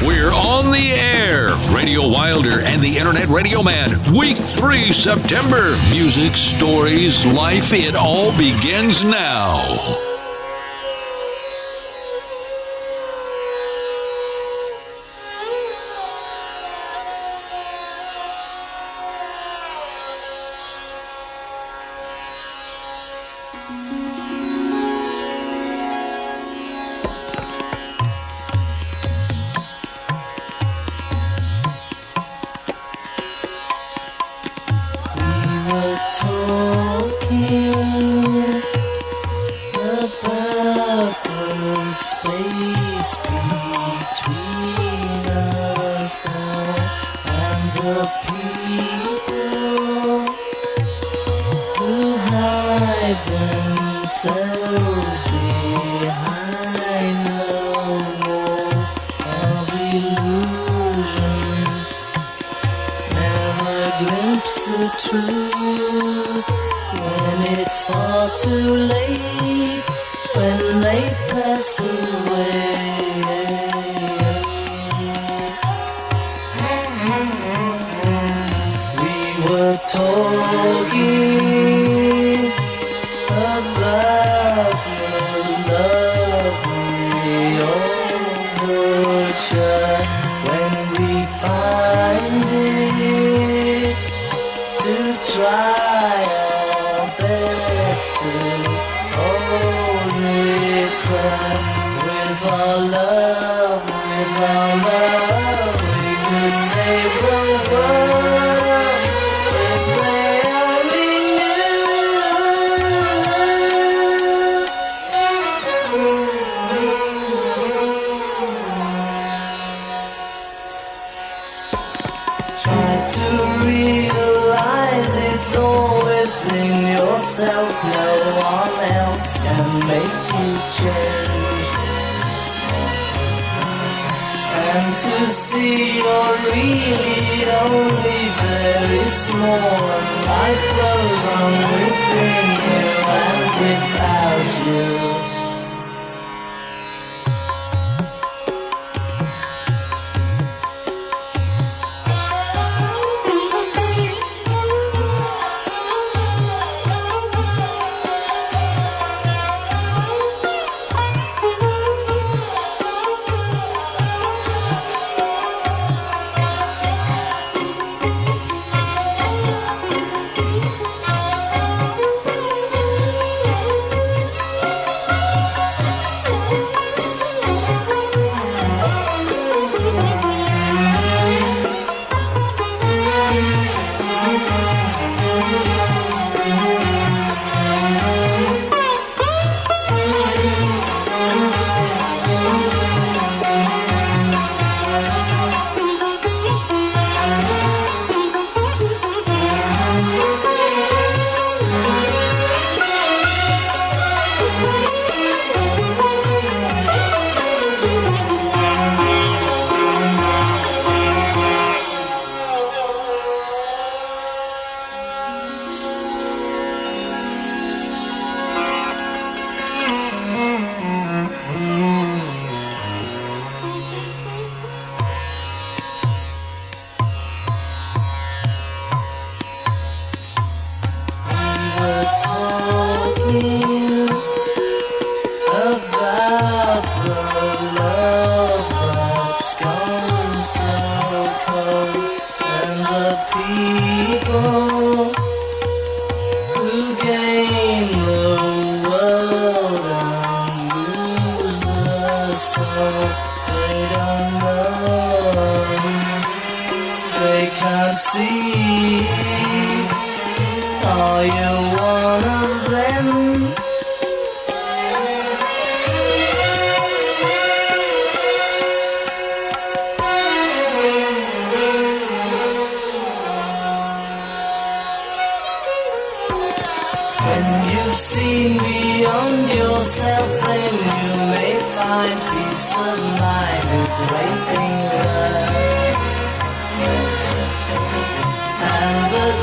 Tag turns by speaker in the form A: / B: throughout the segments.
A: We're on the air. Radio Wilder and the Internet Radio Man. Week 3, September. Music, stories, life, it all begins now.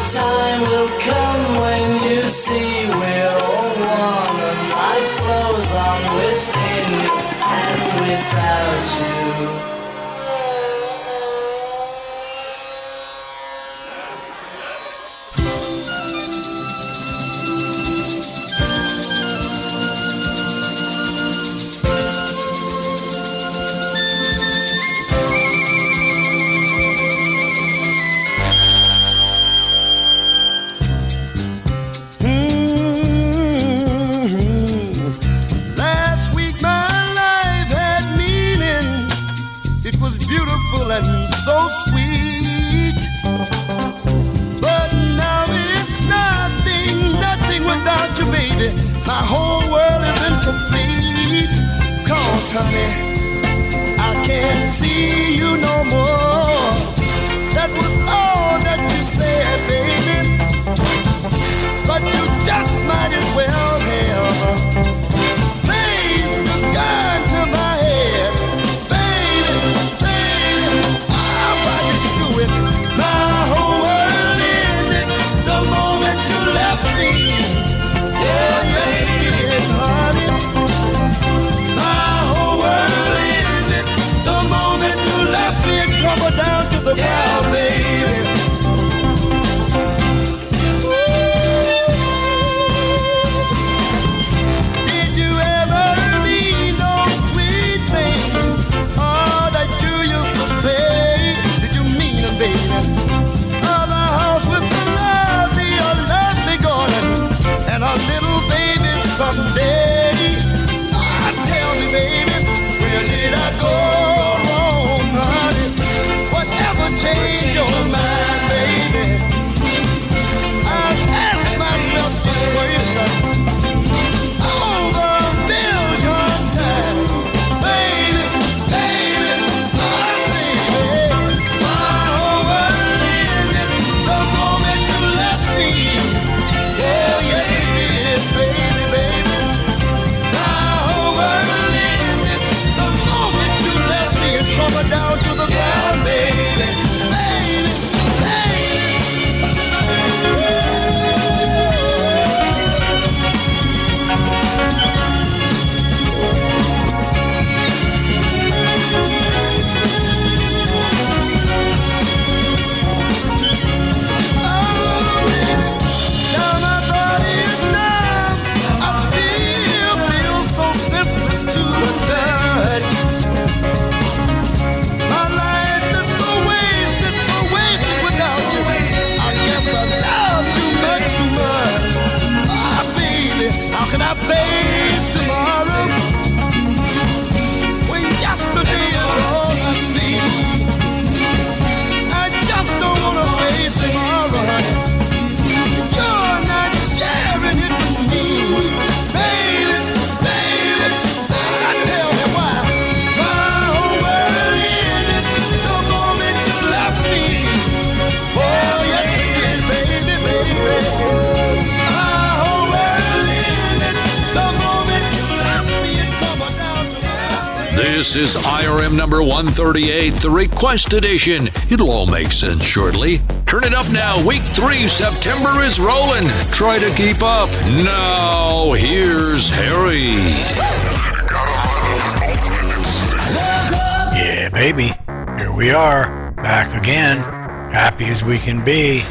B: Time will come when you see we're all one and life goes on within you and without you.
C: and so sweet. But now it's nothing without you, baby. My whole world is incomplete. 'Cause, honey, I can't see you no more. That was all that you said, baby. But you just might as well have placed a gun to my head. Baby, why did you do it? My whole world ended the moment you left me. Yeah, baby, honey. My whole world ended the moment you left me and trouble down to the ground, baby. Did you ever mean those sweet things? All that you used to say, did you mean them, baby? Oh, the house with the lovely garden, and a little baby someday. Tell me, baby, where did I go wrong, honey? Whatever changed your mind, baby? I've asked myself this question over a million times. Baby, my whole world ended the moment you left me. Oh, yes it did, baby. My whole world ended the moment you left me and trouble down to the ground, baby. Can I face tomorrow when yesterday is all I see? I just don't wanna face tomorrow, honey. You're not sharing it with me, baby. Tell me why my whole world ended the moment you left me. Oh yes it did, baby.
A: This is IRM number 138, the request edition. It'll all make sense shortly. Turn it up now. Week 3, September is rolling. Try to keep up. Now, here's Harry.
D: Yeah, baby. Here we are, back again. Happy as we can be.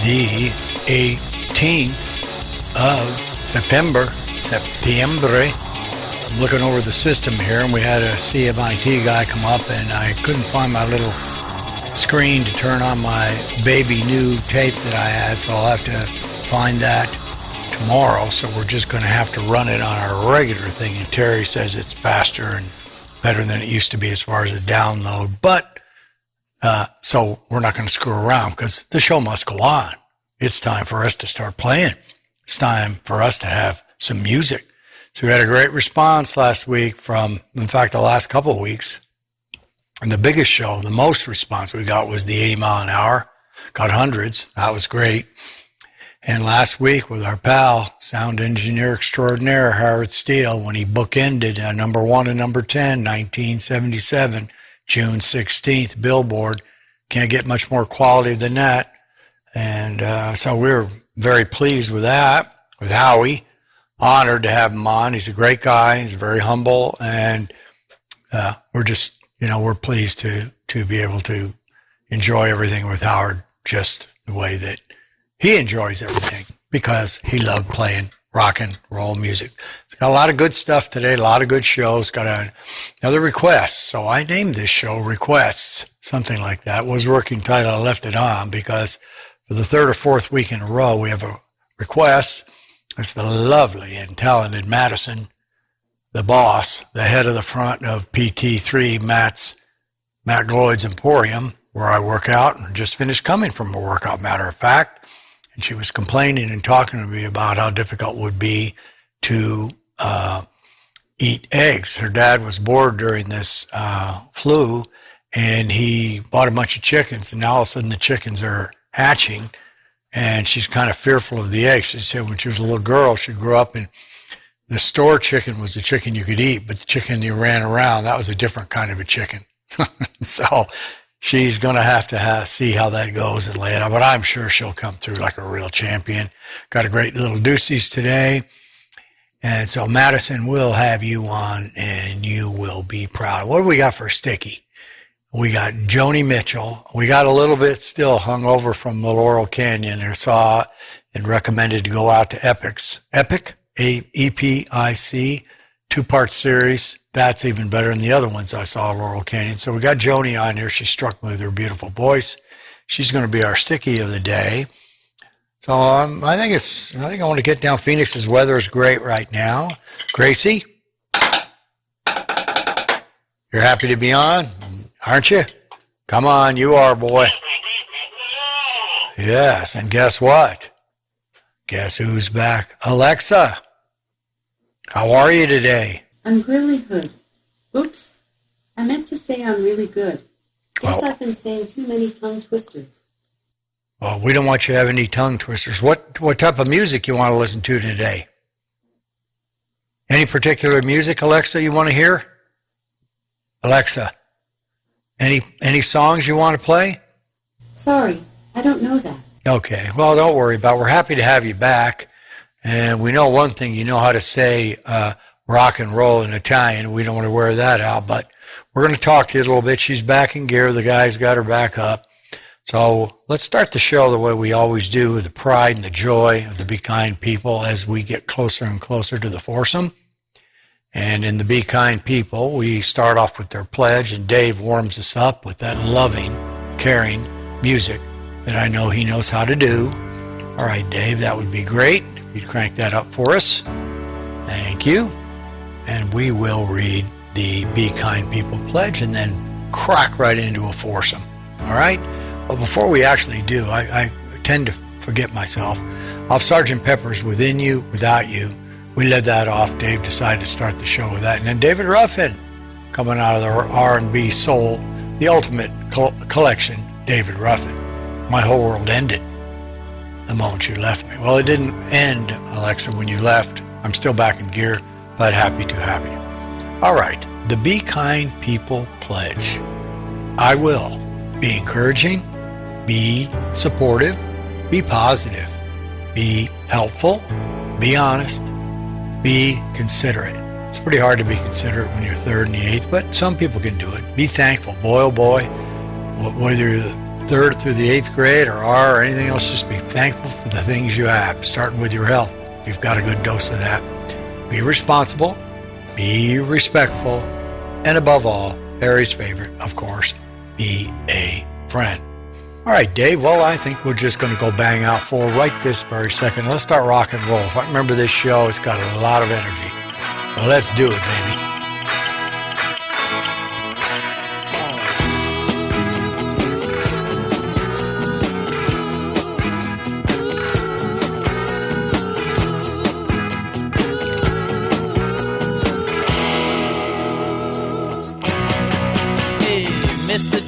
D: The 18th of September. I'm looking over the system here, and we had a CMIT guy come up, and I couldn't find my little screen to turn on my baby new tape that I had, so I'll have to find that tomorrow. So we're just going to have to run it on our regular thing, and Terry says it's faster and better than it used to be as far as the download. But so we're not going to screw around because the show must go on. It's time for us to start playing. It's time for us to have some music. So we had a great response last week from, in fact, the last couple of weeks. And the biggest show, the most response we got was the 80 mile an hour. Got hundreds. That was great. And last week with our pal, sound engineer extraordinaire, Howard Steele, when he bookended number 1 and number 10, 1977, June 16th, Billboard. Can't get much more quality than that. And so we were very pleased with that, with Howie. Honored to have him on. He's a great guy. He's very humble. And we're just, we're pleased to be able to enjoy everything with Howard just the way that he enjoys everything, because he loved playing rock and roll music. It's got a lot of good stuff today, a lot of good shows. Got another request. So I named this show Requests, something like that. It was working title. I left it on because for the third or fourth week in a row, we have a request. It's the lovely and talented Madison, the boss, the head of the front of PT3, Matt's Matt Gloyd's Emporium, where I work out, and just finished coming from a workout, matter of fact. And she was complaining and talking to me about how difficult it would be to eat eggs. Her dad was bored during this flu, and he bought a bunch of chickens, and now all of a sudden the chickens are hatching, and she's kind of fearful of the eggs. She said when she was a little girl, she grew up and the store chicken was the chicken you could eat, but the chicken you ran around, that was a different kind of a chicken. So she's going to have see how that goes and lay it out, but I'm sure she'll come through like a real champion. Got a great little deuces today. And so Madison will have you on and you will be proud. What do we got for sticky? We got Joni Mitchell. We got a little bit still hung over from the Laurel Canyon. I saw and recommended to go out to Epic, E-P-I-C, 2-part series. That's even better than the other ones I saw at Laurel Canyon. So we got Joni on here. She struck me with her beautiful voice. She's going to be our sticky of the day. So I think I want to get down. Phoenix's weather is great right now. Gracie, you're happy to be on, aren't you? Come on, you are, boy. Yes, and guess what? Guess who's back? Alexa, how are you today?
E: I'm really good. Oops, I meant to say I'm really good. Guess I've been saying too many tongue twisters.
D: Well, we don't want you to have any tongue twisters. What type of music you want to listen to today? Any particular music, Alexa, you want to hear? Alexa, any songs you want to play?
E: Sorry, I don't know that.
D: Okay, well, don't worry about it. We're happy to have you back. And we know one thing, you know how to say rock and roll in Italian. We don't want to wear that out, but we're going to talk to you a little bit. She's back in gear. The guys got her back up. So let's start the show the way we always do, with the pride and the joy of the Be Kind people as we get closer and closer to the foursome. And in the Be Kind people, we start off with their pledge, and Dave warms us up with that loving, caring music that I know he knows how to do. All right, Dave, that would be great if you'd crank that up for us. Thank you. And we will read the Be Kind people pledge and then crack right into a foursome. All right? But before we actually do, I tend to forget myself. Off Sgt. Pepper's Within You, Without You, we led that off. Dave decided to start the show with that. And then David Ruffin, coming out of the R&B soul, the ultimate collection, David Ruffin. My whole world ended the moment you left me. Well, it didn't end, Alexa, when you left. I'm still back in gear, but happy to have you. All right, the Be Kind People Pledge. I will be encouraging, be supportive, be positive, be helpful, be honest, be considerate. It's pretty hard to be considerate when you're third and the eighth, but some people can do it. Be thankful. Boy, oh boy, whether you're the third through the eighth grade or R or anything else, just be thankful for the things you have, starting with your health. If you've got a good dose of that. Be responsible, be respectful, and above all, Harry's favorite, of course, be a friend. All right, Dave, well, I think we're just going to go bang out for right this very second. Let's start rock and roll. If I remember this show, it's got a lot of energy. So let's do it, baby.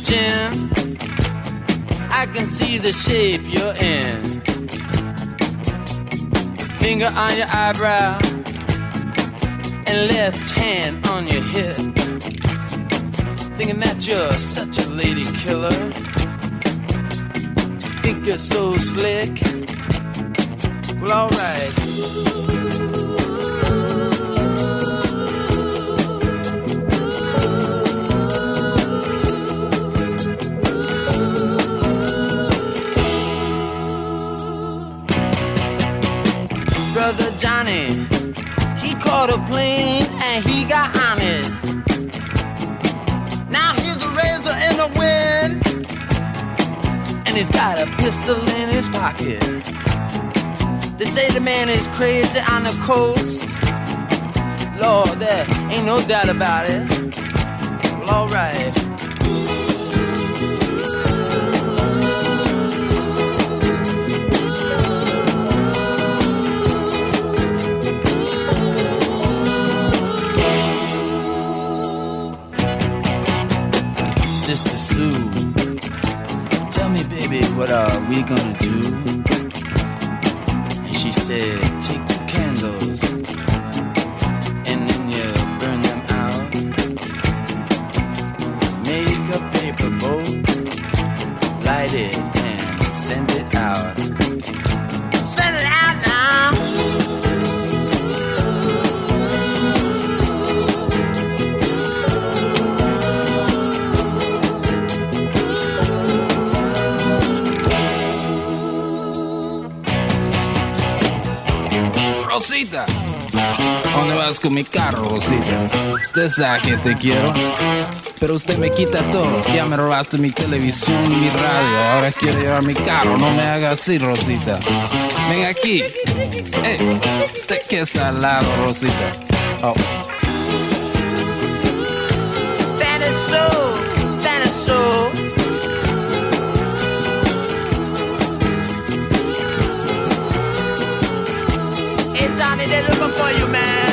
B: Jim, I can see the shape you're in. Finger on your eyebrow and left hand on your hip. Thinking that you're such a lady killer. Think you're so slick. Well, alright. Brother Johnny, he caught a plane and he got on it. Now here's a razor in the wind, and he's got a pistol in his pocket. They say the man is crazy on the coast. Lord, there ain't no doubt about it. Well, alright. Sister Sue, tell me, baby, what are we gonna do? And she said, take 2 candles and then you burn them out. Make a paper boat, light it and send it out. Send it out now.
F: Rosita, ¿dónde vas con mi carro, Rosita? Usted sabe que te quiero, pero usted me quita todo. Ya me robaste mi televisión y mi radio. Ahora quiere llevar mi carro. No me haga así, Rosita. Ven aquí. Usted qué salado, Rosita. Oh.
B: Stand so. Hey Johnny, they're looking for you, man.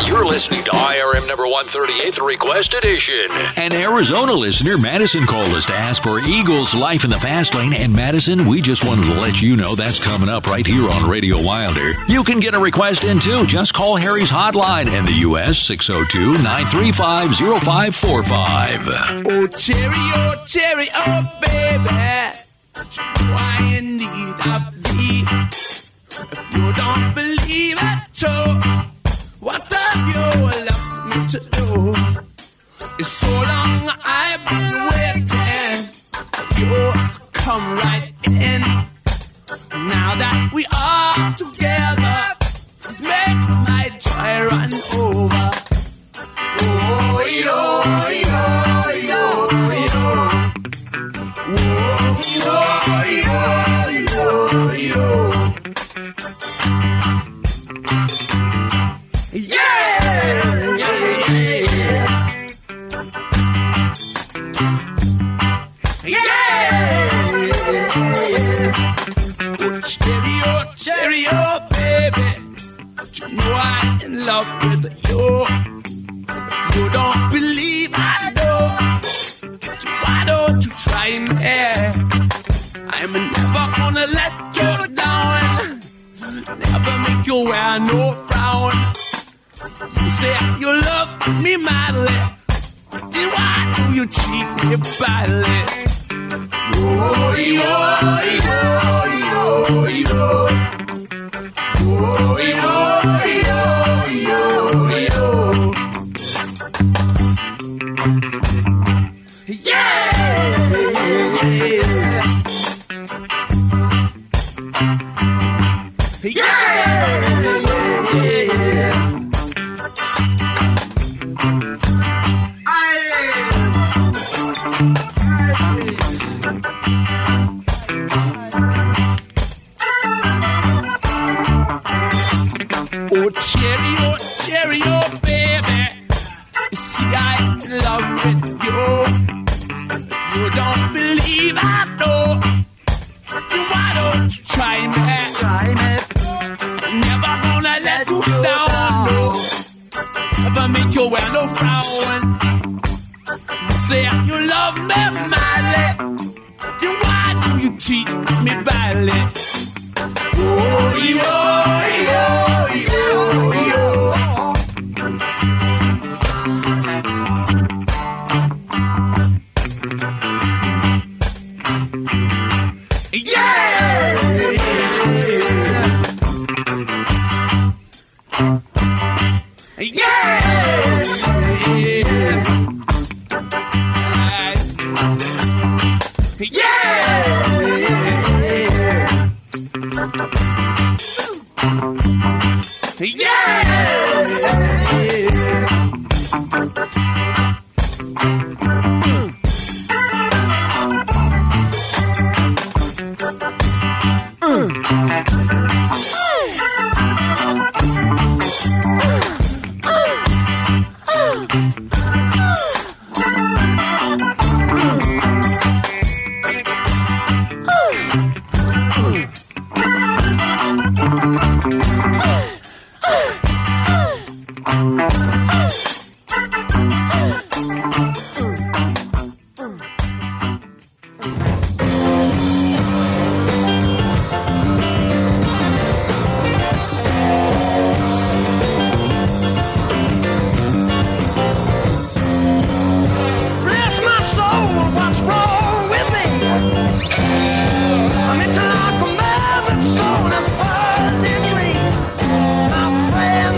A: You're listening to IRM number 138, the Request Edition. An Arizona listener, Madison, called us to ask for Eagles' Life in the Fast Lane. And Madison, we just wanted to let you know that's coming up right here on Radio Wilder. You can get a request in too. Just call Harry's hotline in the U.S. 602-935-0545.
B: Oh, cherry, oh, baby. You know I in need of thee. If you don't believe it, too, what have you left me to do? It's so long I've been waiting for you to come right in. Now that we are together, please make my joy run over. Oh, yo, yo, yo, yo. Oh, yo, yo, yo, yo. Love with you. You don't believe I know. So why don't you try me? I'm never gonna let you down. Never make you wear no frown. You say you love me madly. Then why do you treat me badly? Oh, yo, yo, yo, yo. Oh, yo, yo.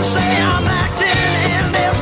C: Say I'm acting in this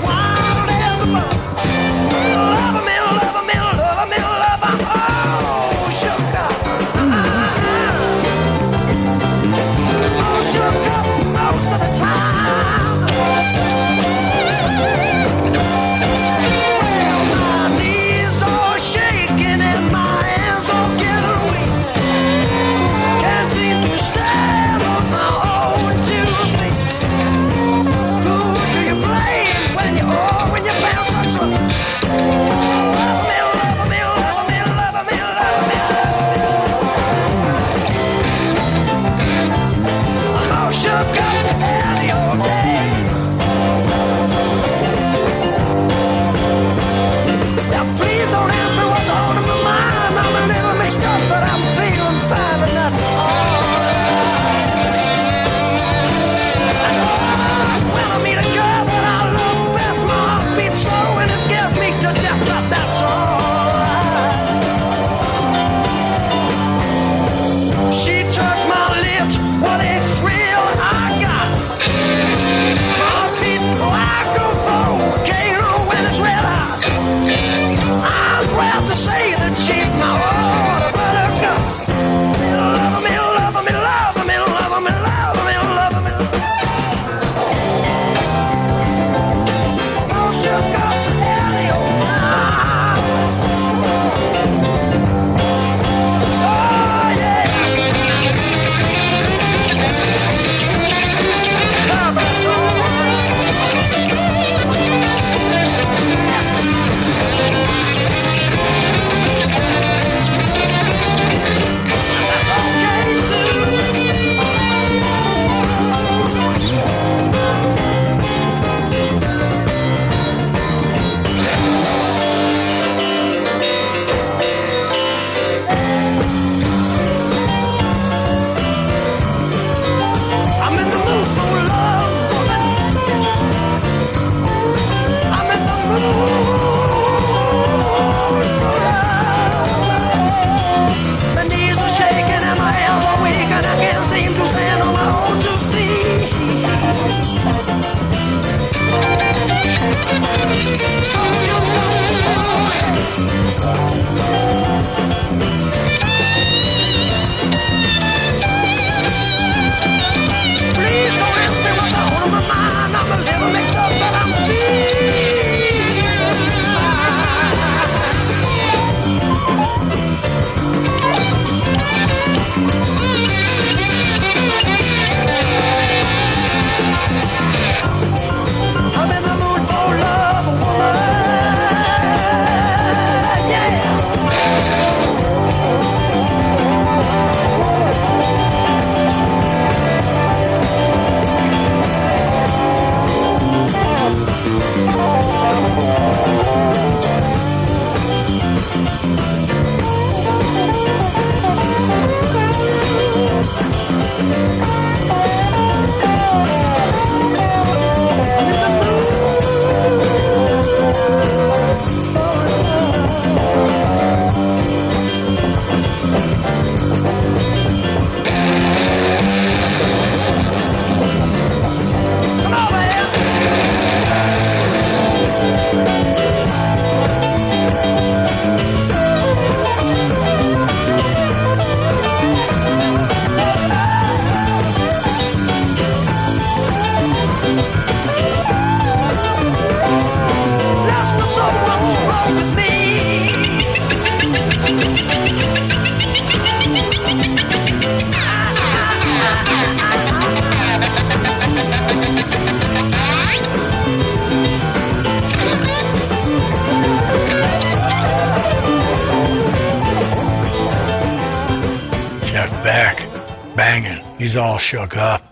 D: He's all shook up.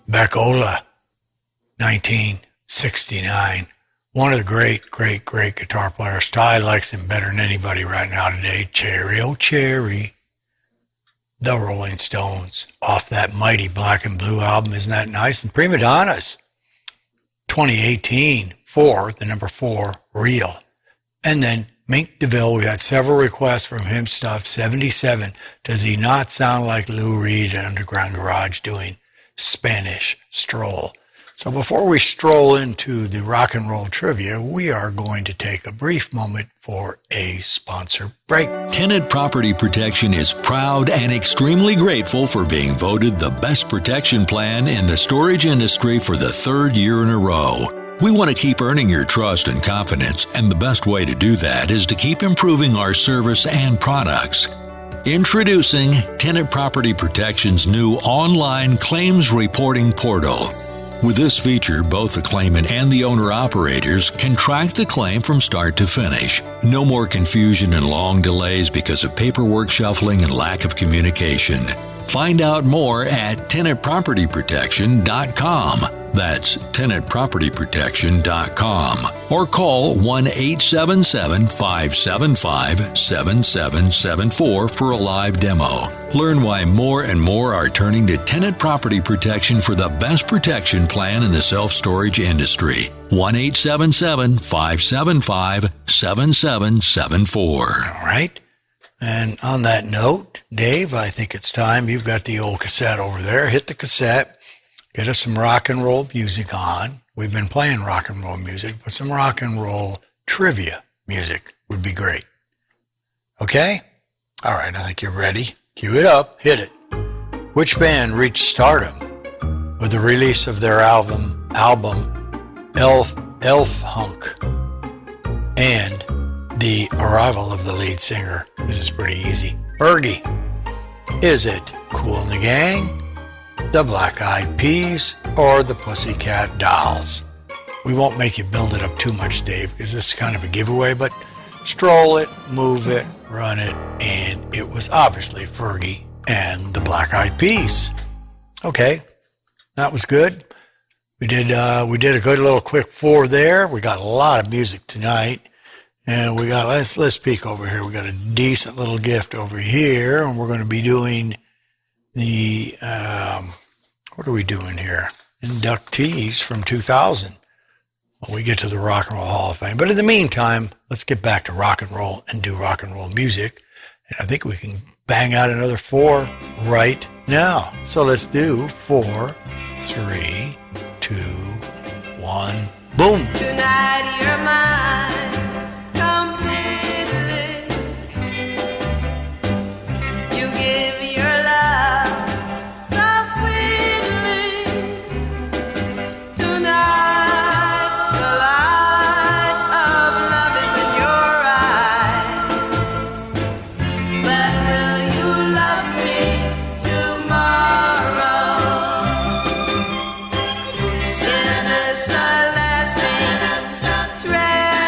D: Beckola, 1969. One of the great guitar players. Ty likes him better than anybody right now today. Cherry, oh cherry. The Rolling Stones off that mighty Black and Blue album. Isn't that nice? And Prima Donnas, 2018, the number 4, Real. And then Mink DeVille, we had several requests from him stuff. 77, does he not sound like Lou Reed at Underground Garage doing Spanish Stroll? So before we stroll into the rock and roll trivia, we are going to take a brief moment for a sponsor break.
A: Tenant Property Protection is proud and extremely grateful for being voted the best protection plan in the storage industry for the 3rd year in a row. We want to keep earning your trust and confidence, and the best way to do that is to keep improving our service and products. Introducing Tenant Property Protection's new online claims reporting portal. With this feature, both the claimant and the owner-operators can track the claim from start to finish. No more confusion and long delays because of paperwork shuffling and lack of communication. Find out more at tenantpropertyprotection.com. That's tenantpropertyprotection.com. Or call 1-877-575-7774 for a live demo. Learn why more and more are turning to Tenant Property Protection for the best protection plan in the self-storage industry. 1-877-575-7774.
D: All right. And on that note, Dave, I think it's time. You've got the old cassette over there. Hit the cassette. Get us some rock and roll music on. We've been playing rock and roll music, but some rock and roll trivia music would be great. Okay? All right, I think you're ready. Cue it up. Hit it. Which band reached stardom with the release of their album Elf Hunk and the arrival of the lead singer? This is pretty easy. Fergie. Is it Kool and the Gang, the Black Eyed Peas, or the Pussycat Dolls? We won't make you build it up too much, Dave, because this is kind of a giveaway, but stroll it, move it, run it, and it was obviously Fergie and the Black Eyed Peas. Okay, that was good. We did a good little quick 4 there. We got a lot of music tonight, and we got let's peek over here. We got a decent little gift over here, and we're going to be doing the what are we doing here? Inductees from 2000 when we get to the Rock and Roll Hall of Fame. But in the meantime, let's get back to rock and roll and do rock and roll music. And I think we can bang out another 4 right now. So let's do 4, 3, 2, 1, boom.
G: Tonight you're mine completely. You give your love so sweetly. Tonight the light of love is in your eyes. But will you love me tomorrow? It is a lasting treasure.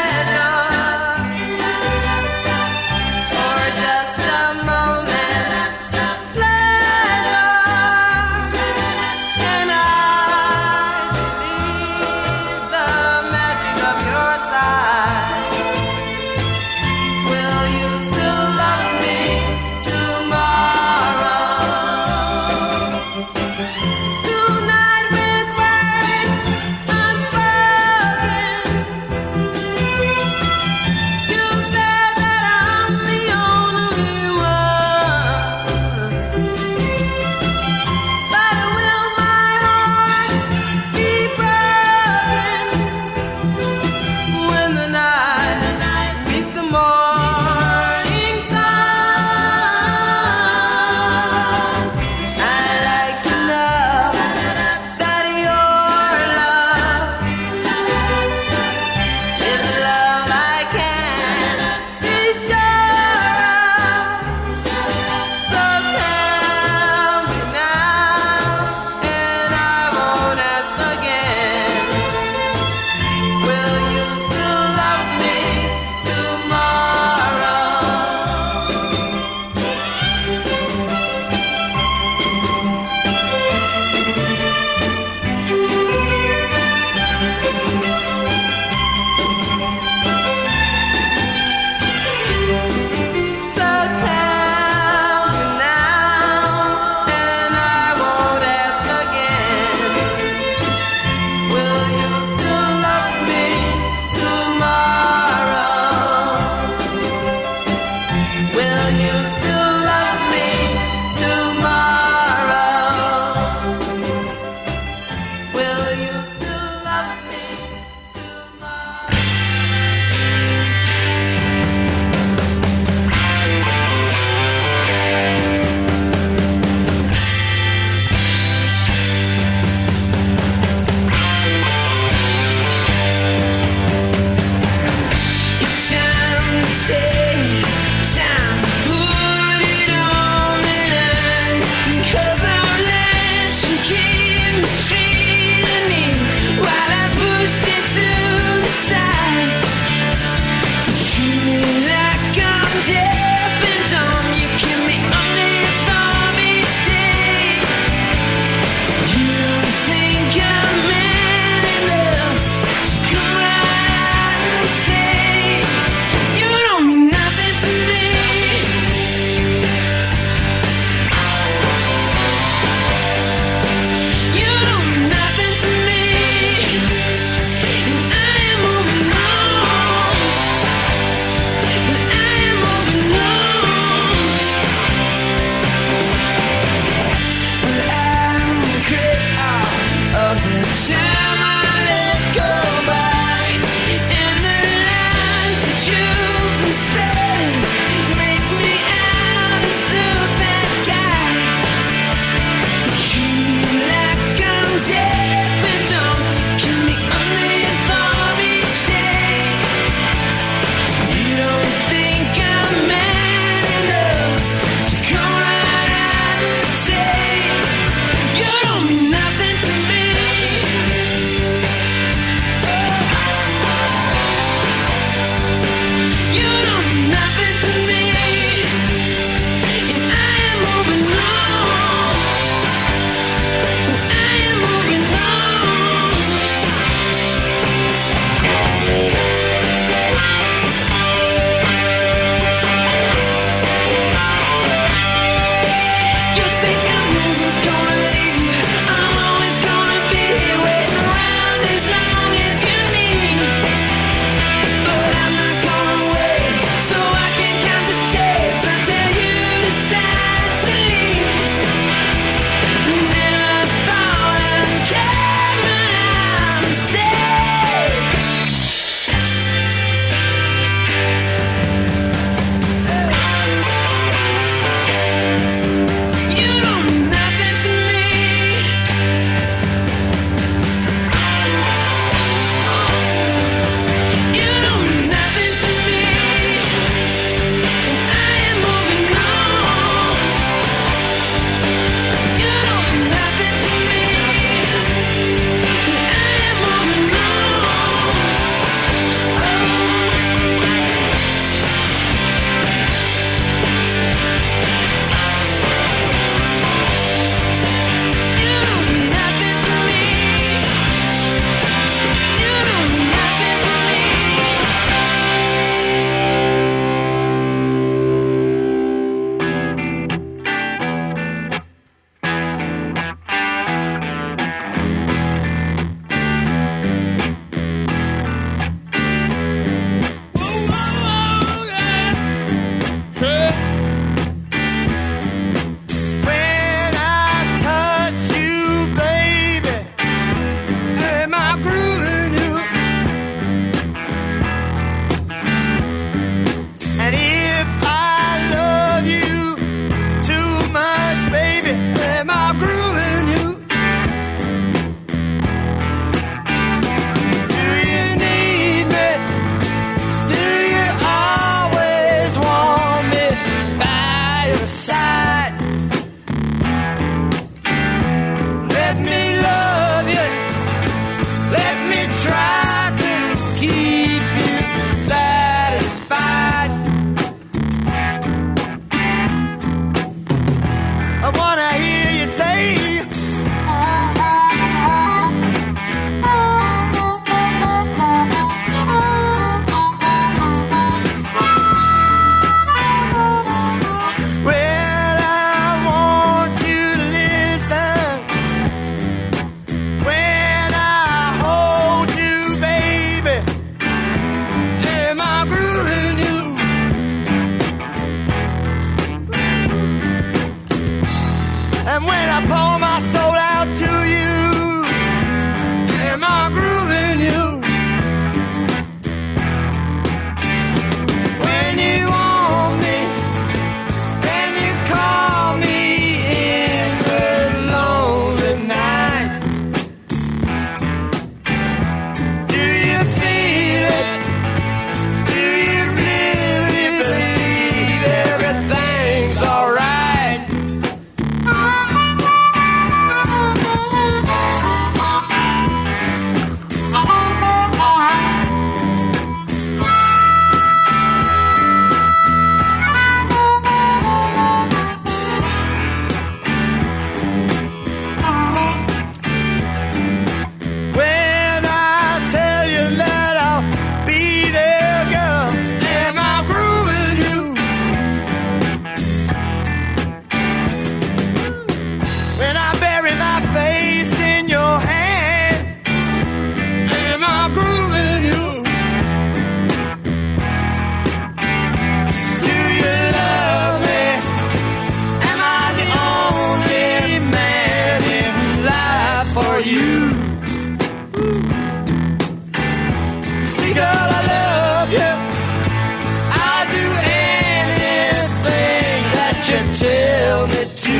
B: too.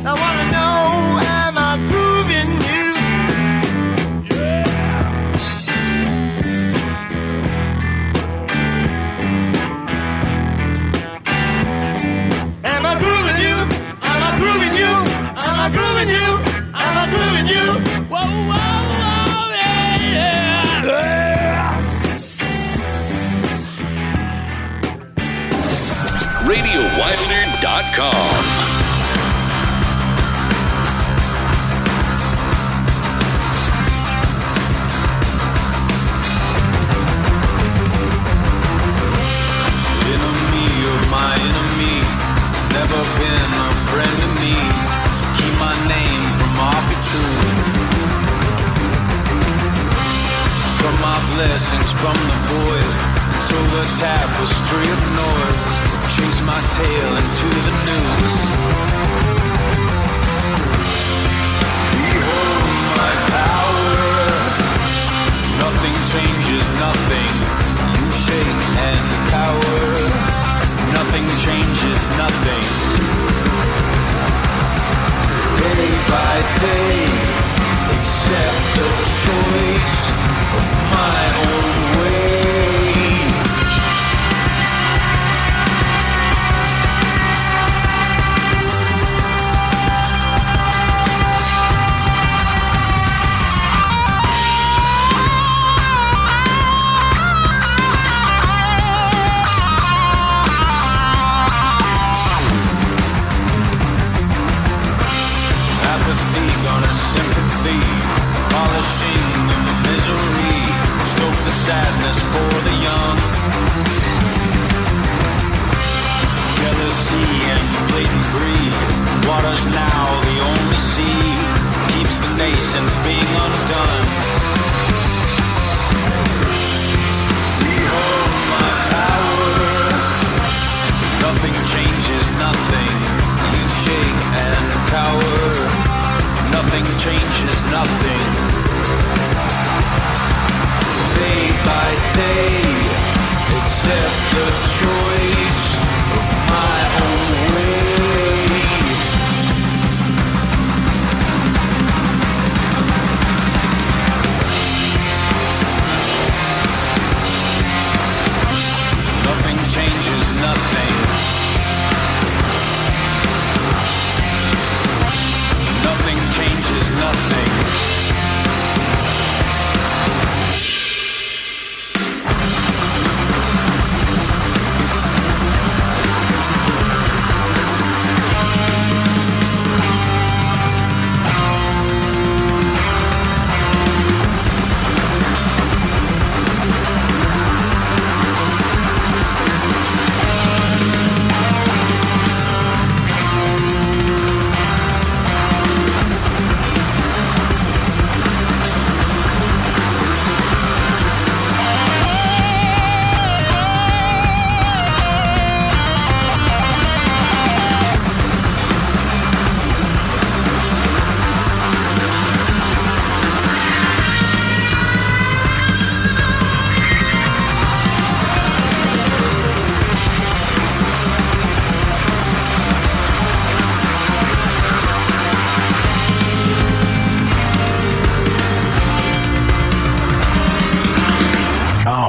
C: I wanna know, am I grooving you? Am I grooving you? Am I grooving you? Am I grooving you? Am I grooving you?
B: Whoa, whoa, whoa, yeah, yeah.
A: RadioWilder.com.
H: Enemy of my enemy, never been a friend to me. Keep my name from off your true. Come my blessings from the void, and so the tapestry of noise. Chase my tail into the news. Behold my power. Nothing changes, nothing. You shake and cower. Nothing changes, nothing. Day by day, accept the choice of my own way. Sympathy, polishing the misery, stoke the sadness for the young. Jealousy and blatant greed, water's now the only sea, keeps the nascent being undone. Behold my power, nothing changes, nothing, you shake and cower. Nothing changes, nothing. Day by day, accept the choice of my own way. Nothing changes, nothing. Nothing changes, nothing.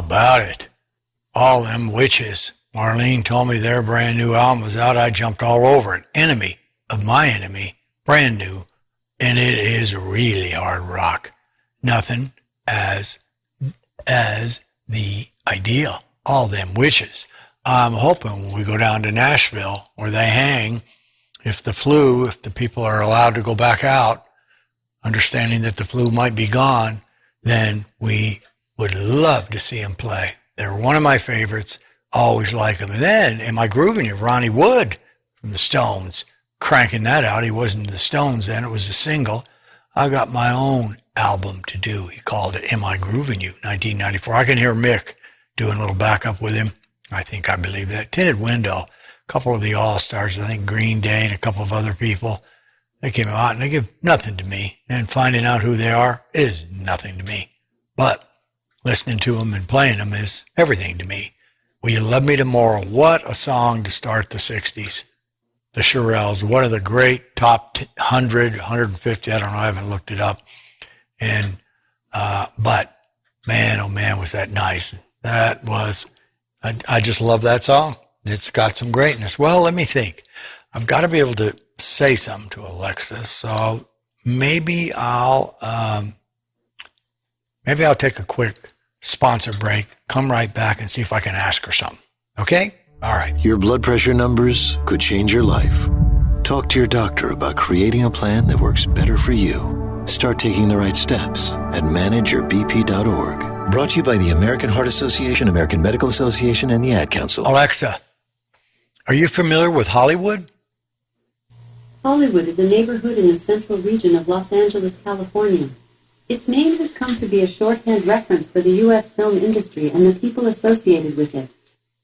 D: About it. All them witches. Marlene told me their brand new album was out. I jumped all over it. Enemy of my enemy. Brand new. And it is really hard rock. Nothing as the ideal. All them witches. I'm hoping when we go down to Nashville where they hang, if the people are allowed to go back out, understanding that the flu might be gone, then we would love to see them play. They're one of my favorites. Always like them. And then, Am I Grooving You? Ronnie Wood from the Stones, cranking that out. He wasn't in the Stones then. It was a single. I got my own album to do. He called it Am I Grooving You? 1994. I can hear Mick doing a little backup with him. I believe that. Tinted Window. A couple of the All-Stars, I think Green Day and a couple of other people. They came out and they give nothing to me. And finding out who they are is nothing to me. But listening to them and playing them is everything to me. Will You Love Me Tomorrow? What a song to start the 60s. The Shirelles, one of the great top 100, 150, I don't know, I haven't looked it up. And, but man, oh man, was that nice. That was, I just love that song. It's got some greatness. Well, let me think. I've got to be able to say something to Alexa, so maybe I'll take a quick sponsor break, come right back and see if I can ask her something. Okay? All right.
I: Your blood pressure numbers could change your life. Talk to your doctor about creating a plan that works better for you. Start taking the right steps at manageyourbp.org. Brought to you by the American Heart Association, American Medical Association, and the Ad Council.
D: Alexa, are you familiar with Hollywood?
E: Hollywood is a neighborhood in the central region of Los Angeles, California. Its name has come to be a shorthand reference for the U.S. film industry and the people associated with it.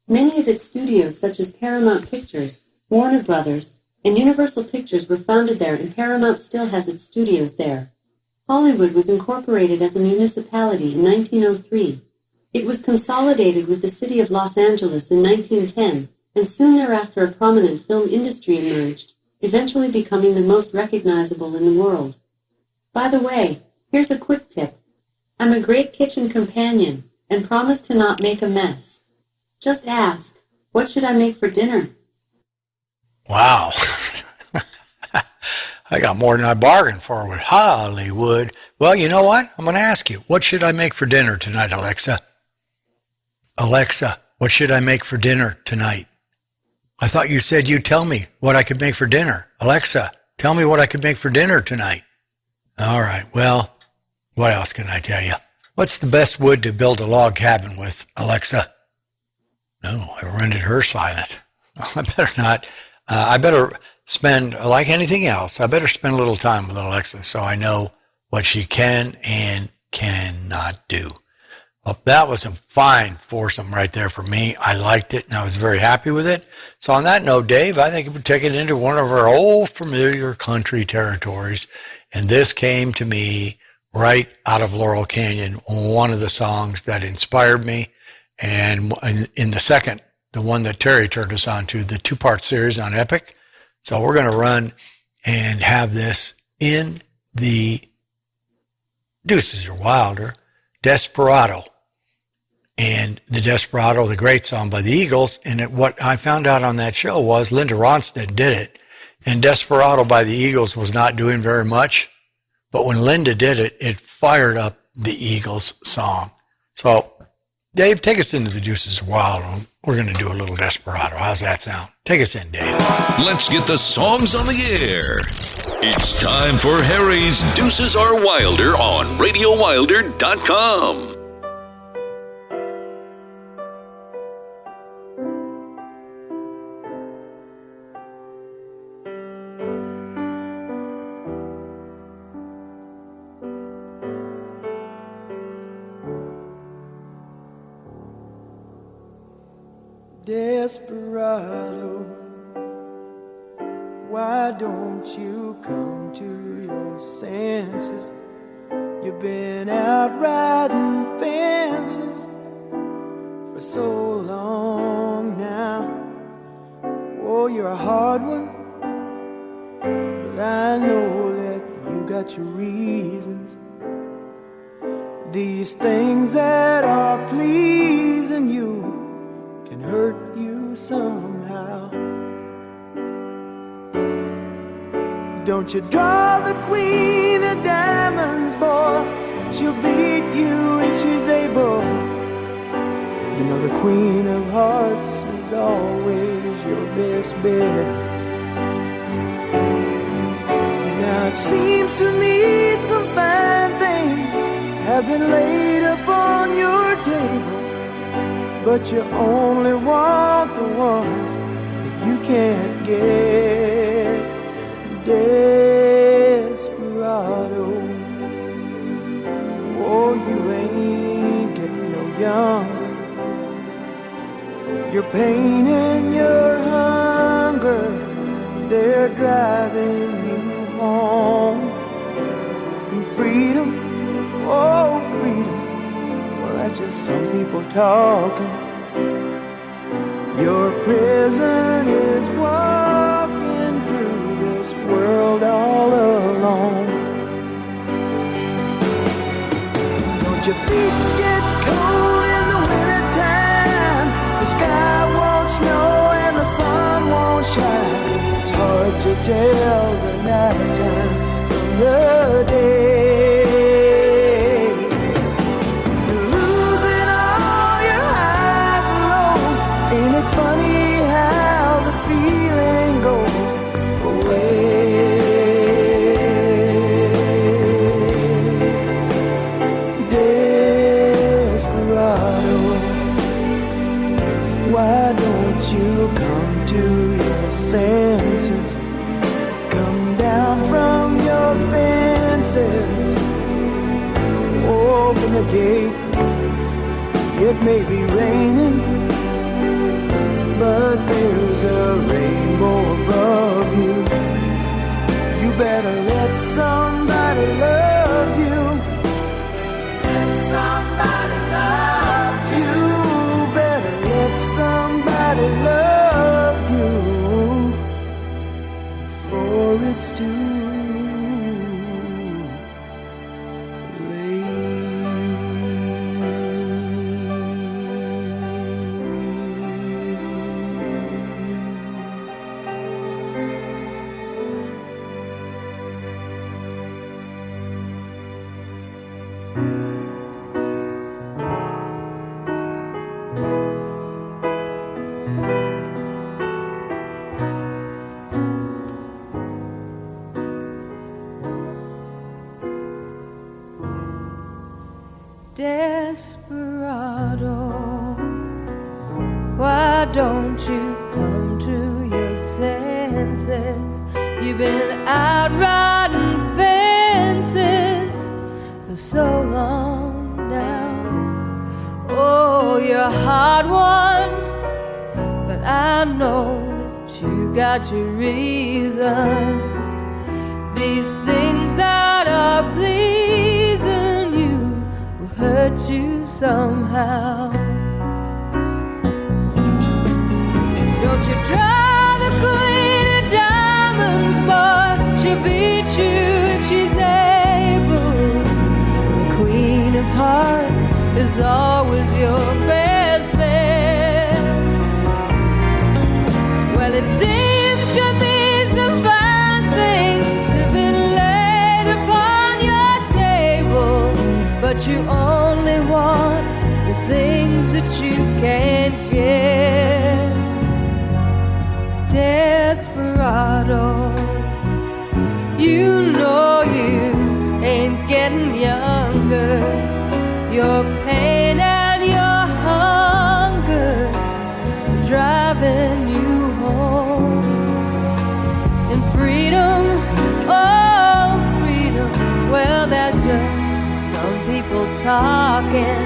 E: Many of its studios, such as Paramount Pictures, Warner Brothers, and Universal Pictures, were founded there, and Paramount still has its studios there. Hollywood was incorporated as a municipality in 1903. It was consolidated with the city of Los Angeles in 1910, and soon thereafter a prominent film industry emerged, eventually becoming the most recognizable in the world. By the way, here's a quick tip. I'm a great kitchen companion and promise to not make a mess. Just ask, what should I make for dinner?
D: Wow. I got more than I bargained for with Hollywood. Well, you know what? I'm going to ask you, what should I make for dinner tonight, Alexa? Alexa, what should I make for dinner tonight? I thought you said you'd tell me what I could make for dinner. Alexa, tell me what I could make for dinner tonight. All right, well, what else can I tell you? What's the best wood to build a log cabin with, Alexa? No, I rendered her silent. I better not. I better spend, like anything else, I better spend a little time with Alexa so I know what she can and cannot do. Well, that was a fine foursome right there for me. I liked it and I was very happy with it. So on that note, Dave, I think we'll take it into one of our old familiar country territories. And this came to me right out of Laurel Canyon, one of the songs that inspired me. And in the second, the one that Terry turned us on to, the two-part series on Epic. So we're going to run and have this in the Deuces Are Wilder, Desperado. And the Desperado, the great song by the Eagles. And what I found out on that show was Linda Ronstadt did it. And Desperado by the Eagles was not doing very much. But when Linda did it, it fired up the Eagles song. So, Dave, take us into the Deuces Are Wild. We're going to do a little Desperado. How's that sound? Take us in, Dave.
A: Let's get the songs on the air. It's time for Harry's Deuces Are Wilder on RadioWilder.com.
J: Desperado, why don't you come to your senses? You've been out riding fences for so long now. Oh, you're a hard one, but I know that you got your reasons. These things that are pleasing you can hurt you somehow. Don't you draw the queen of diamonds, boy. She'll beat you if she's able. You know the queen of hearts is always your best bet. Now it seems to me some fine things have been laid upon your table, but you only want the ones that you can't get. Desperado, oh, you ain't getting no younger. Your pain and your hunger, they're driving you home. And freedom, oh freedom, well that's just some people talking. prison is walking through this world all alone. Don't your feet get cold in the wintertime? The sky won't snow and the sun won't shine. It's hard to tell the night time from the day. You're losing all your highs and lows. Ain't it funny how the feeling goes away? Desperado, why don't you come to your senses? Come down from your fences. Open the gate. It may be raining, but there's a rainbow above you. You better let somebody love you. Let somebody love you. Better let somebody love you before it's too
G: Desperado, why don't you come to your senses? You've been out riding fences for so long now. Oh, you're a hard one, but I know that you got your reasons. These things that are pleasing you will hurt you somehow. Don't you try the queen of diamonds, boy, she'll beat you if she's able. The queen of hearts is always your best bet. Well, it seems to me some fine things have been laid upon your table, but you only want the things that you can't get. Desperado, you know you ain't getting younger. Your pain and your hunger are driving you home. And freedom, oh freedom, well that's just some people talking.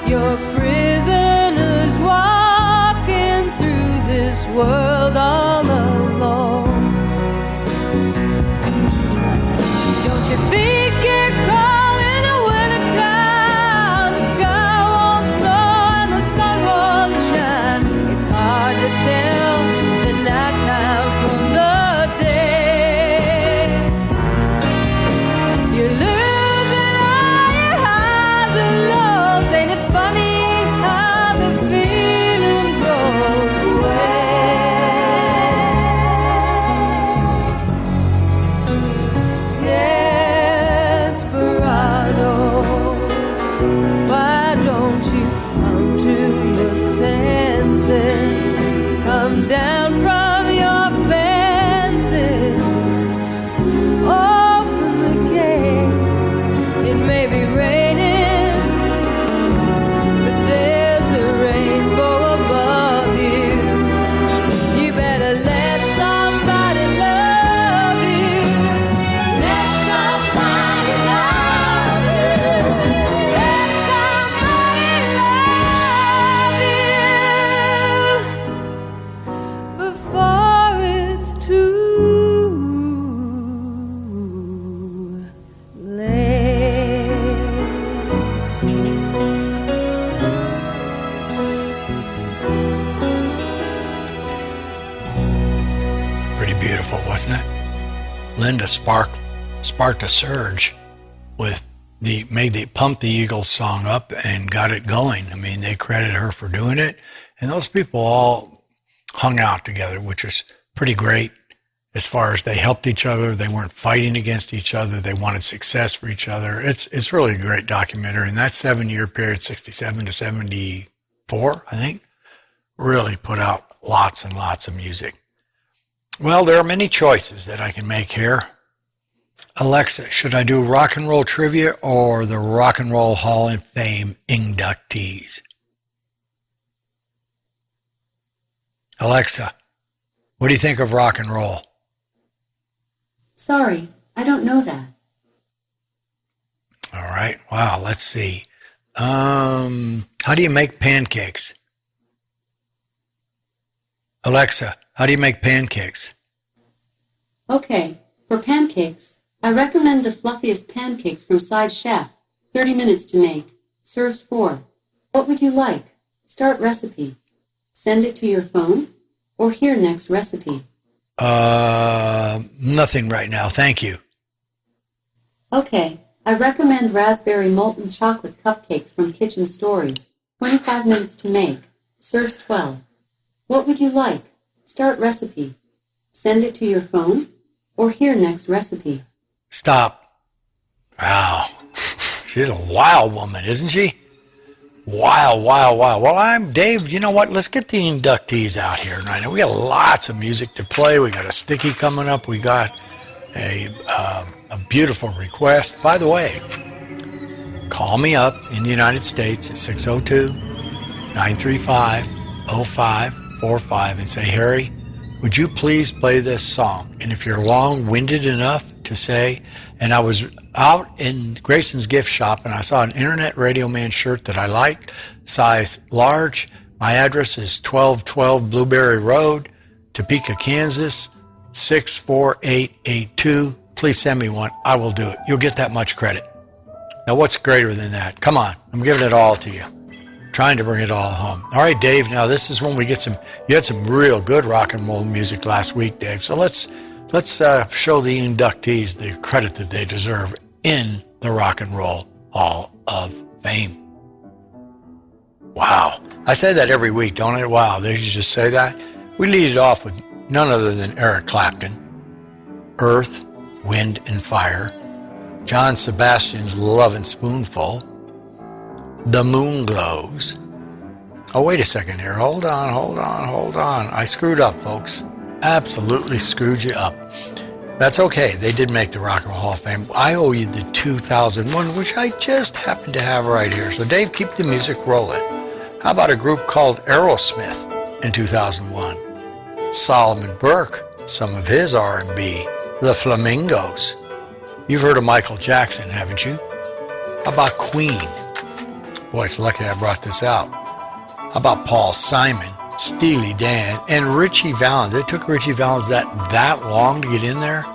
G: Your prisoners walking through this world all alone. Don't your feet get cold in the wintertime? The sky won't snow and the sun won't shine. It's hard to tell the nighttime from the day. You're losing all your highs and lows. Ain't it funny how the feeling goes away?
D: Linda sparked a surge with made the Pump the Eagles song up and got it going. I mean, they credit her for doing it. And those people all hung out together, which was pretty great as far as they helped each other. They weren't fighting against each other. They wanted success for each other. It's really a great documentary. And that 7-year period, 67 to 74, I think, really put out lots and lots of music. Well, there are many choices that I can make here. Alexa, should I do rock and roll trivia or the Rock and Roll Hall of Fame inductees? Alexa, what do you think of rock and roll?
E: Sorry, I don't know that.
D: All right. Wow, let's see. How do you make pancakes? Alexa, how do you make pancakes?
E: Okay, for pancakes, I recommend the fluffiest pancakes from Side Chef. 30 minutes to make. Serves 4. What would you like? Start recipe. Send it to your phone? Or hear next recipe?
D: Nothing right now. Thank you.
E: Okay, I recommend raspberry molten chocolate cupcakes from Kitchen Stories. 25 minutes to make. Serves 12. What would you like? Start recipe. Send it to your phone? Or hear next recipe?
D: Stop. Wow. She's a wild woman, isn't she? Wild. Well, I'm Dave. You know what? Let's get the inductees out here right now. We got lots of music to play. We got a sticky coming up. We got a beautiful request. By the way, call me up in the United States at 602-935-0545 and say, Harry, would you please play this song? And if you're long-winded enough to say, and I was out in Grayson's gift shop and I saw an Internet Radio Man shirt that I liked, size large. My address is 1212 Blueberry Road, Topeka, Kansas, 64882. Please send me one. I will do it. You'll get that much credit. Now, what's greater than that? Come on. I'm giving it all to you. Trying to bring it all home. All right, Dave. Now, this is when we get you had some real good rock and roll music last week, Dave. So let's show the inductees the credit that they deserve in the Rock and Roll Hall of Fame. Wow. I say that every week, don't I? Wow. Did you just say that? We lead it off with none other than Eric Clapton, Earth, Wind, and Fire, John Sebastian's Lovin' Spoonful, The Moon Glows. Oh, wait a second here. Hold on. I screwed up, folks. Absolutely screwed you up. That's okay. They did make the Rock and Roll Hall of Fame. I owe you the 2001, which I just happen to have right here. So, Dave, keep the music rolling. How about a group called Aerosmith in 2001? Solomon Burke, some of his R&B. The Flamingos. You've heard of Michael Jackson, haven't you? How about Queen? Boy, it's lucky I brought this out. How about Paul Simon, Steely Dan, and Richie Valens? It took Richie Valens that long to get in there?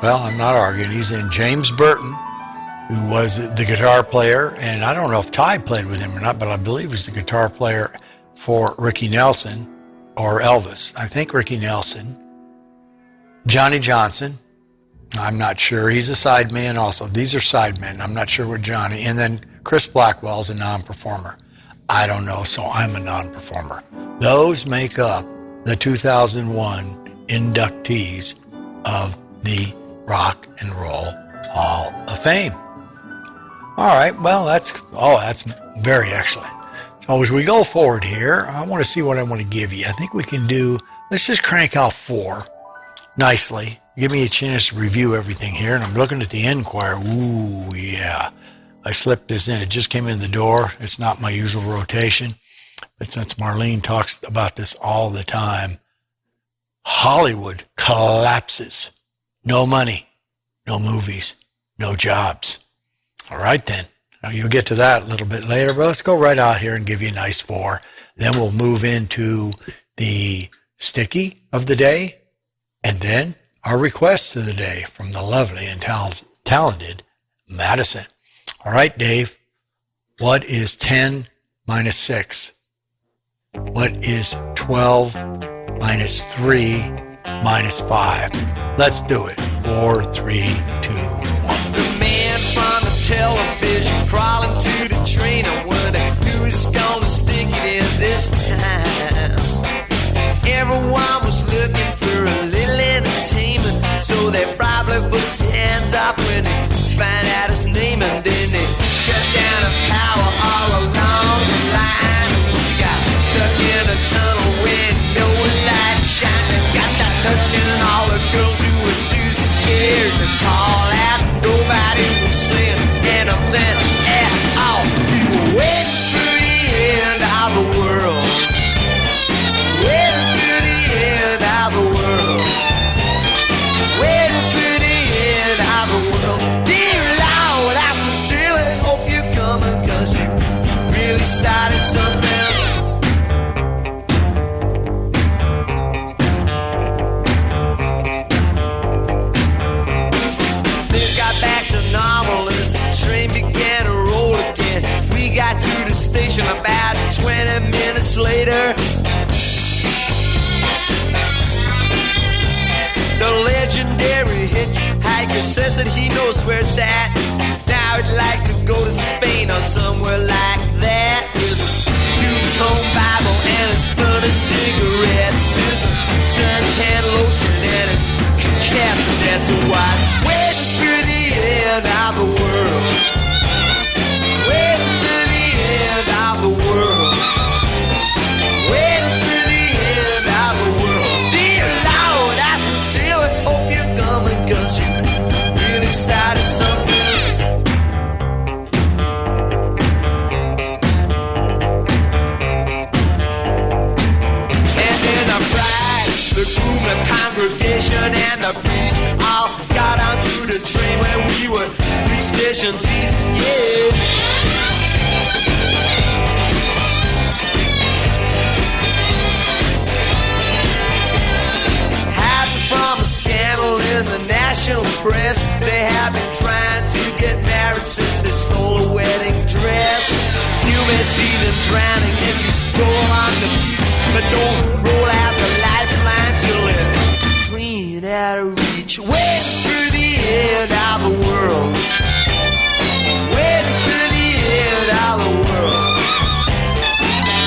D: Well, I'm not arguing. He's in. James Burton, who was the guitar player, and I don't know if Ty played with him or not, but I believe he was the guitar player for Ricky Nelson or Elvis. I think Ricky Nelson. Johnny Johnson. I'm not sure. He's a sideman also. These are sidemen. I'm not sure what Johnny. And then Chris Blackwell's a non-performer. I don't know, so I'm a non-performer. Those make up the 2001 inductees of the Rock and Roll Hall of Fame. All right, well, that's very excellent. So as we go forward here, I want to see what I want to give you. I think we can let's just crank out 4 nicely. Give me a chance to review everything here. And I'm looking at the Enquirer. Ooh, yeah. I slipped this in. It just came in the door. It's not my usual rotation. But since Marlene talks about this all the time, Hollywood collapses. No money, no movies, no jobs. All right, then. Now, you'll get to that a little bit later, but let's go right out here and give you a nice 4. Then we'll move into the sticky of the day, and then our request of the day from the lovely and talented Madison. All right, Dave, what is 10 minus 6? What is 12 minus 3 minus 5? Let's do it. 4, 3, 2, 1.
C: The man from the television crawling to the train. I wonder who's gonna stick it in this time. Everyone was looking for a little entertainment, so they probably put his hands up when they find out his name, and then they shut down the power all along the line. We got stuck in a tunnel with no light shining. Got that touching all the girls who were too scared to call out. Nobody was saying anything at all. We were waiting for the end of the world. Waiting for the end of the world. Waiting for the end of the world. Dear Lord, I sincerely hope you're coming, 'cause you really started something. Things got back to normal as the train began to roll again. We got to the station about 20 minutes later. The legendary hitchhiker says that he knows where it's at. Now he'd like to go to Spain or somewhere like that, with a two-tone Bible and his funny cigarettes, his suntan lotion and his castanets. So I was waiting for the end of the world. Waiting for the end of the world. Waiting for the end of the world. Dear Lord, I sincerely hope you're coming, 'cause you really started something. And then the bride, the groom, the congregation, and the priest all got onto the train when we were 3 stations east. Yeah. From a scandal in the national press, they have been trying to get married since they stole a wedding dress. You may see them drowning as you stroll on the beach, but don't roll out the lifeline till they're clean out of reach. Waiting for the end of the world. Waiting for the end of the world.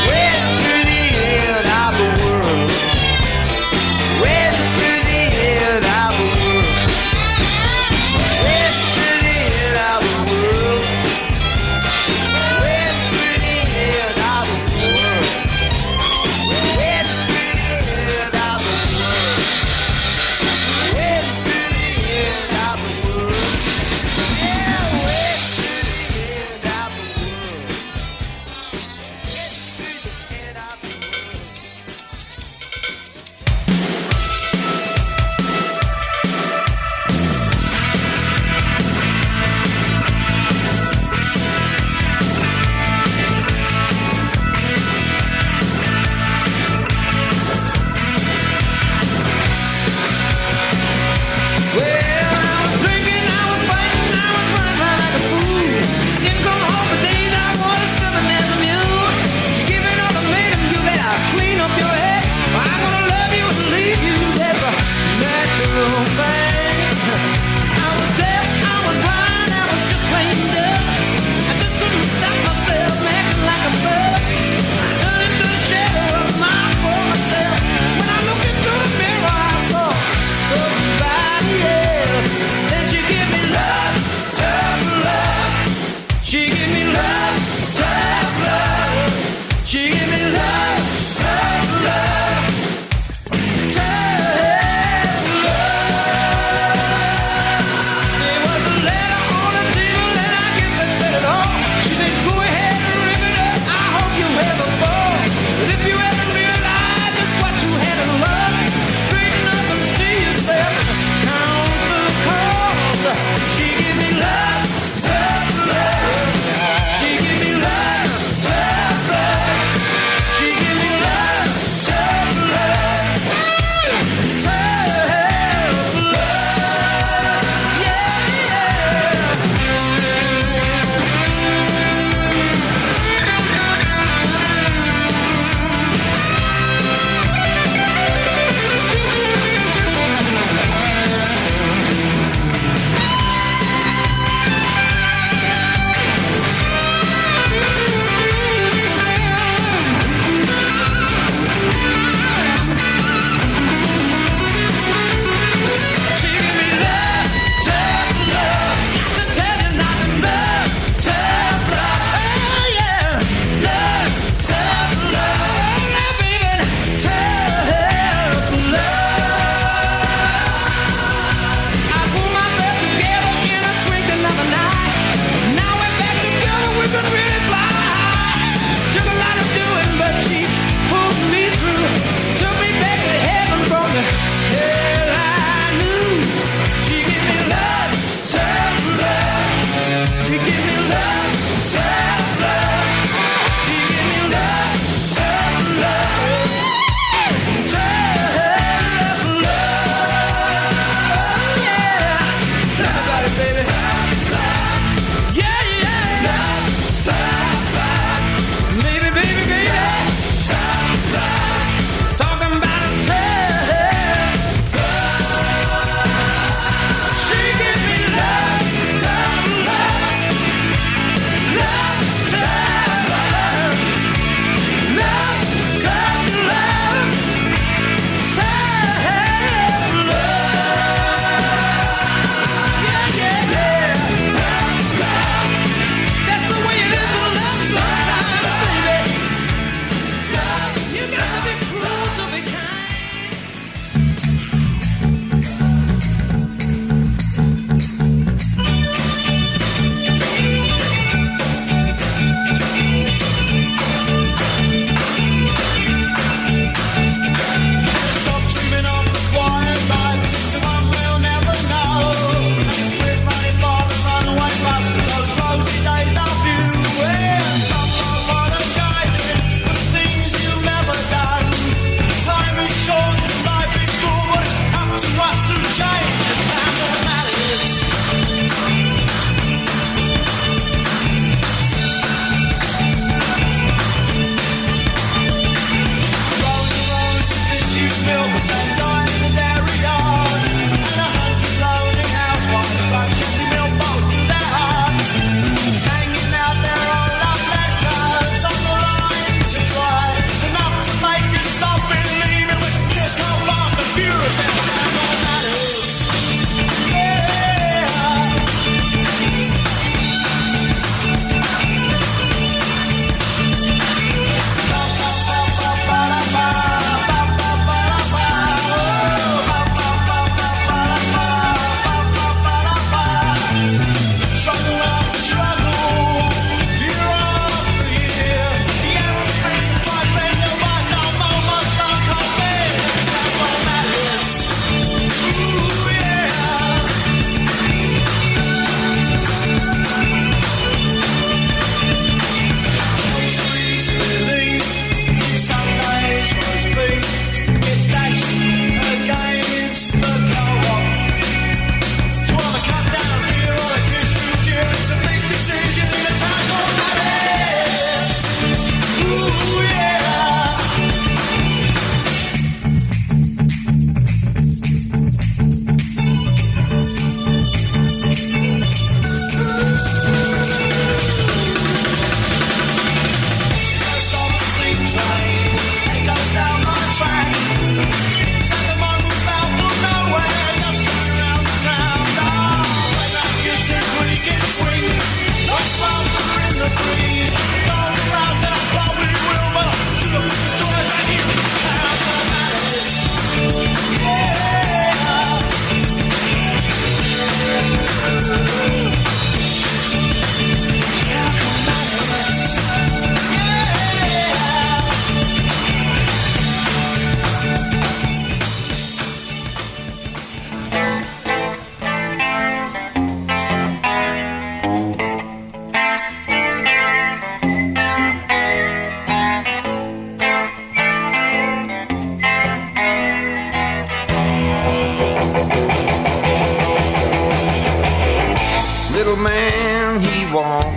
C: Waiting for the end of the world. Waiting for the end of the world. Waiting for the end of the world. Waiting for the end of the world. Waiting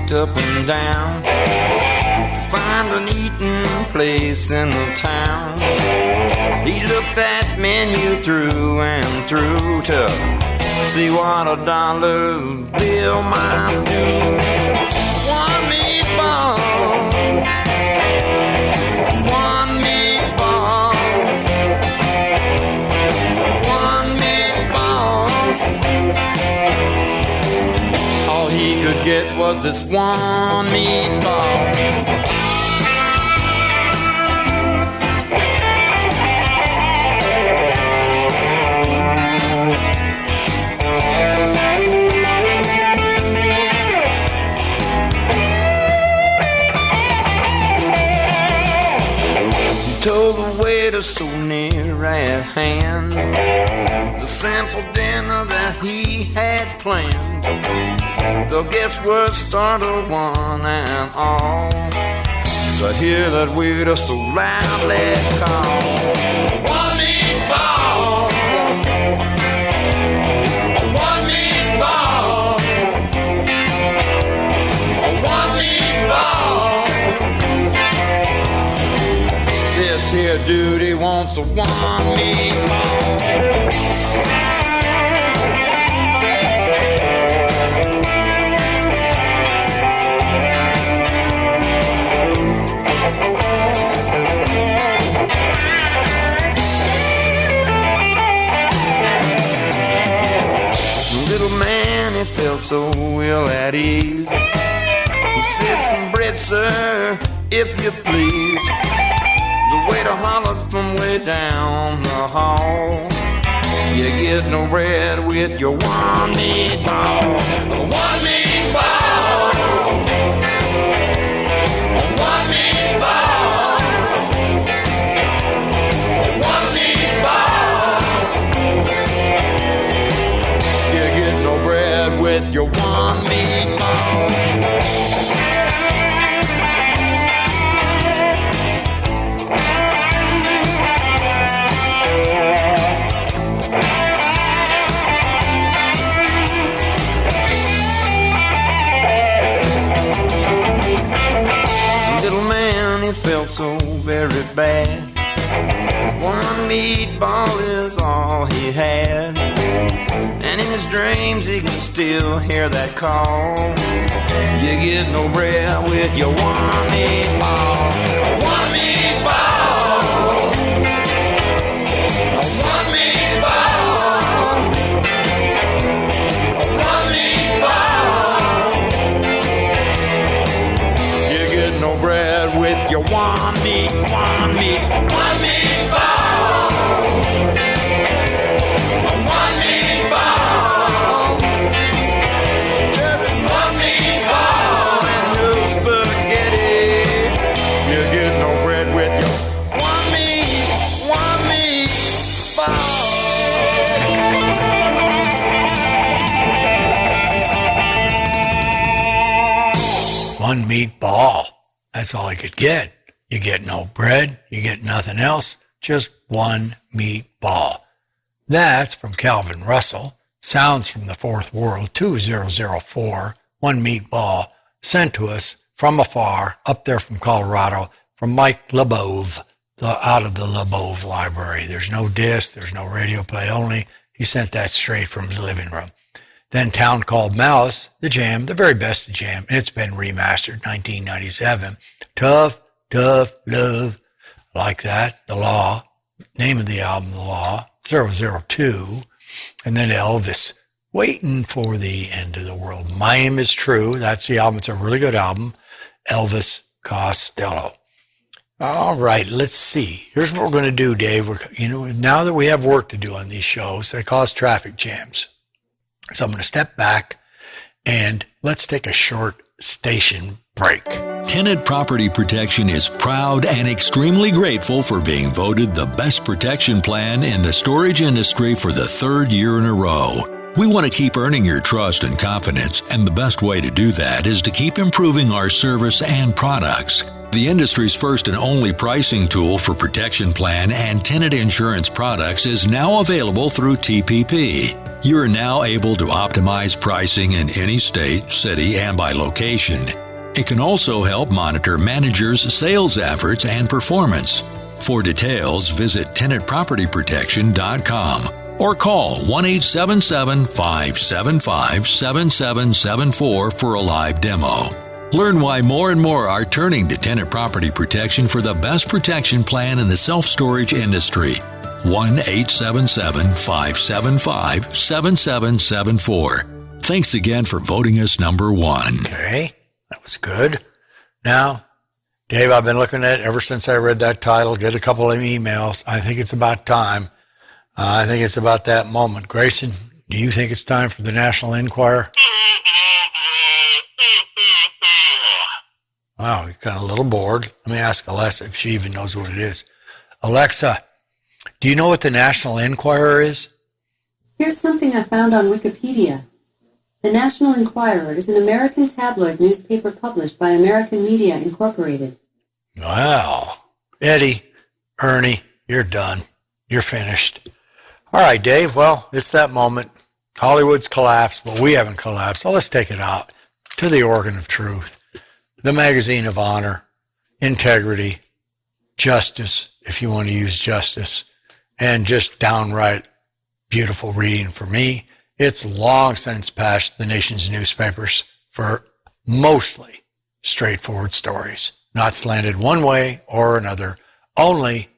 K: looked up and down to find an eating place in the town. He looked that menu through and through to see what a dollar bill might do. One meatball, one meatball, one meatball. All he could get was this one meatball. Told the waiter so near at hand the simple dinner that he had planned. The guests were startled one and all to hear that waiter so loudly call, one meatball, one meatball, one meatball. This here dude wants a one meatball. The little man, he felt so ill at ease. He said, some bread, sir, if you please. The waiter hollered from way down the hall, you get no bread with your one meatball. One meatball, one meatball, one meatball. You get no bread with your one meatball. He felt so very bad. One meatball is all he had, and in his dreams he can still hear that call. You get no bread with your one meatball. One meatball, one meatball, one meatball. You get no bread with your one meat, one meat, one meatball, one meatball, just one meatball and no spaghetti. You get no bread with your one meatball.
D: One meatball. That's all I could get. You get no bread, you get nothing else, just one meatball. That's from Calvin Russell. Sounds from the Fourth World, 2004. One meatball sent to us from afar, up there from Colorado, from Mike LeBove, out of the LeBove Library. There's no disc, there's no radio play only. He sent that straight from his living room. Then Town Called Malice, the jam, the very best of jam, and it's been remastered, 1997. Tough, tough love, like that. The Law, name of the album, The Law, 002. And then Elvis, Waiting for the End of the World. My Aim Is True, that's the album. It's a really good album. Elvis Costello. All right, let's see. Here's what we're going to do, Dave. Now that we have work to do on these shows, they cause traffic jams. So I'm going to step back and let's take a short station break.
A: Tenant Property Protection is proud and extremely grateful for being voted the best protection plan in the storage industry for the third year in a row. We want to keep earning your trust and confidence, and the best way to do that is to keep improving our service and products. The industry's first and only pricing tool for protection plan and tenant insurance products is now available through TPP. You're now able to optimize pricing in any state, city, and by location. It can also help monitor managers' sales efforts and performance. For details, visit tenantpropertyprotection.com or call 1-877-575-7774 for a live demo. Learn why more and more are turning to tenant property protection for the best protection plan in the self-storage industry. 1-877-575-7774. Thanks again for voting us number one.
D: Okay, that was good. Now, Dave, I've been looking at it ever since I read that title, get a couple of emails. I think it's about time. I think it's about that moment. Grayson, do you think it's time for the National Enquirer? Wow, you're kind of a little bored. Let me ask Alexa if she even knows what it is. Alexa, do you know what the National Enquirer is?
E: Here's something I found on Wikipedia. The National Enquirer is an American tabloid newspaper published by American Media Incorporated.
D: Wow. Eddie, Ernie, you're done. You're finished. All right, Dave, well, it's that moment. Hollywood's collapsed, but we haven't collapsed. So let's take it out to the organ of truth. The magazine of honor, integrity, justice, if you want to use justice, and just downright beautiful reading for me. It's long since passed the nation's newspapers for mostly straightforward stories, not slanted one way or another, only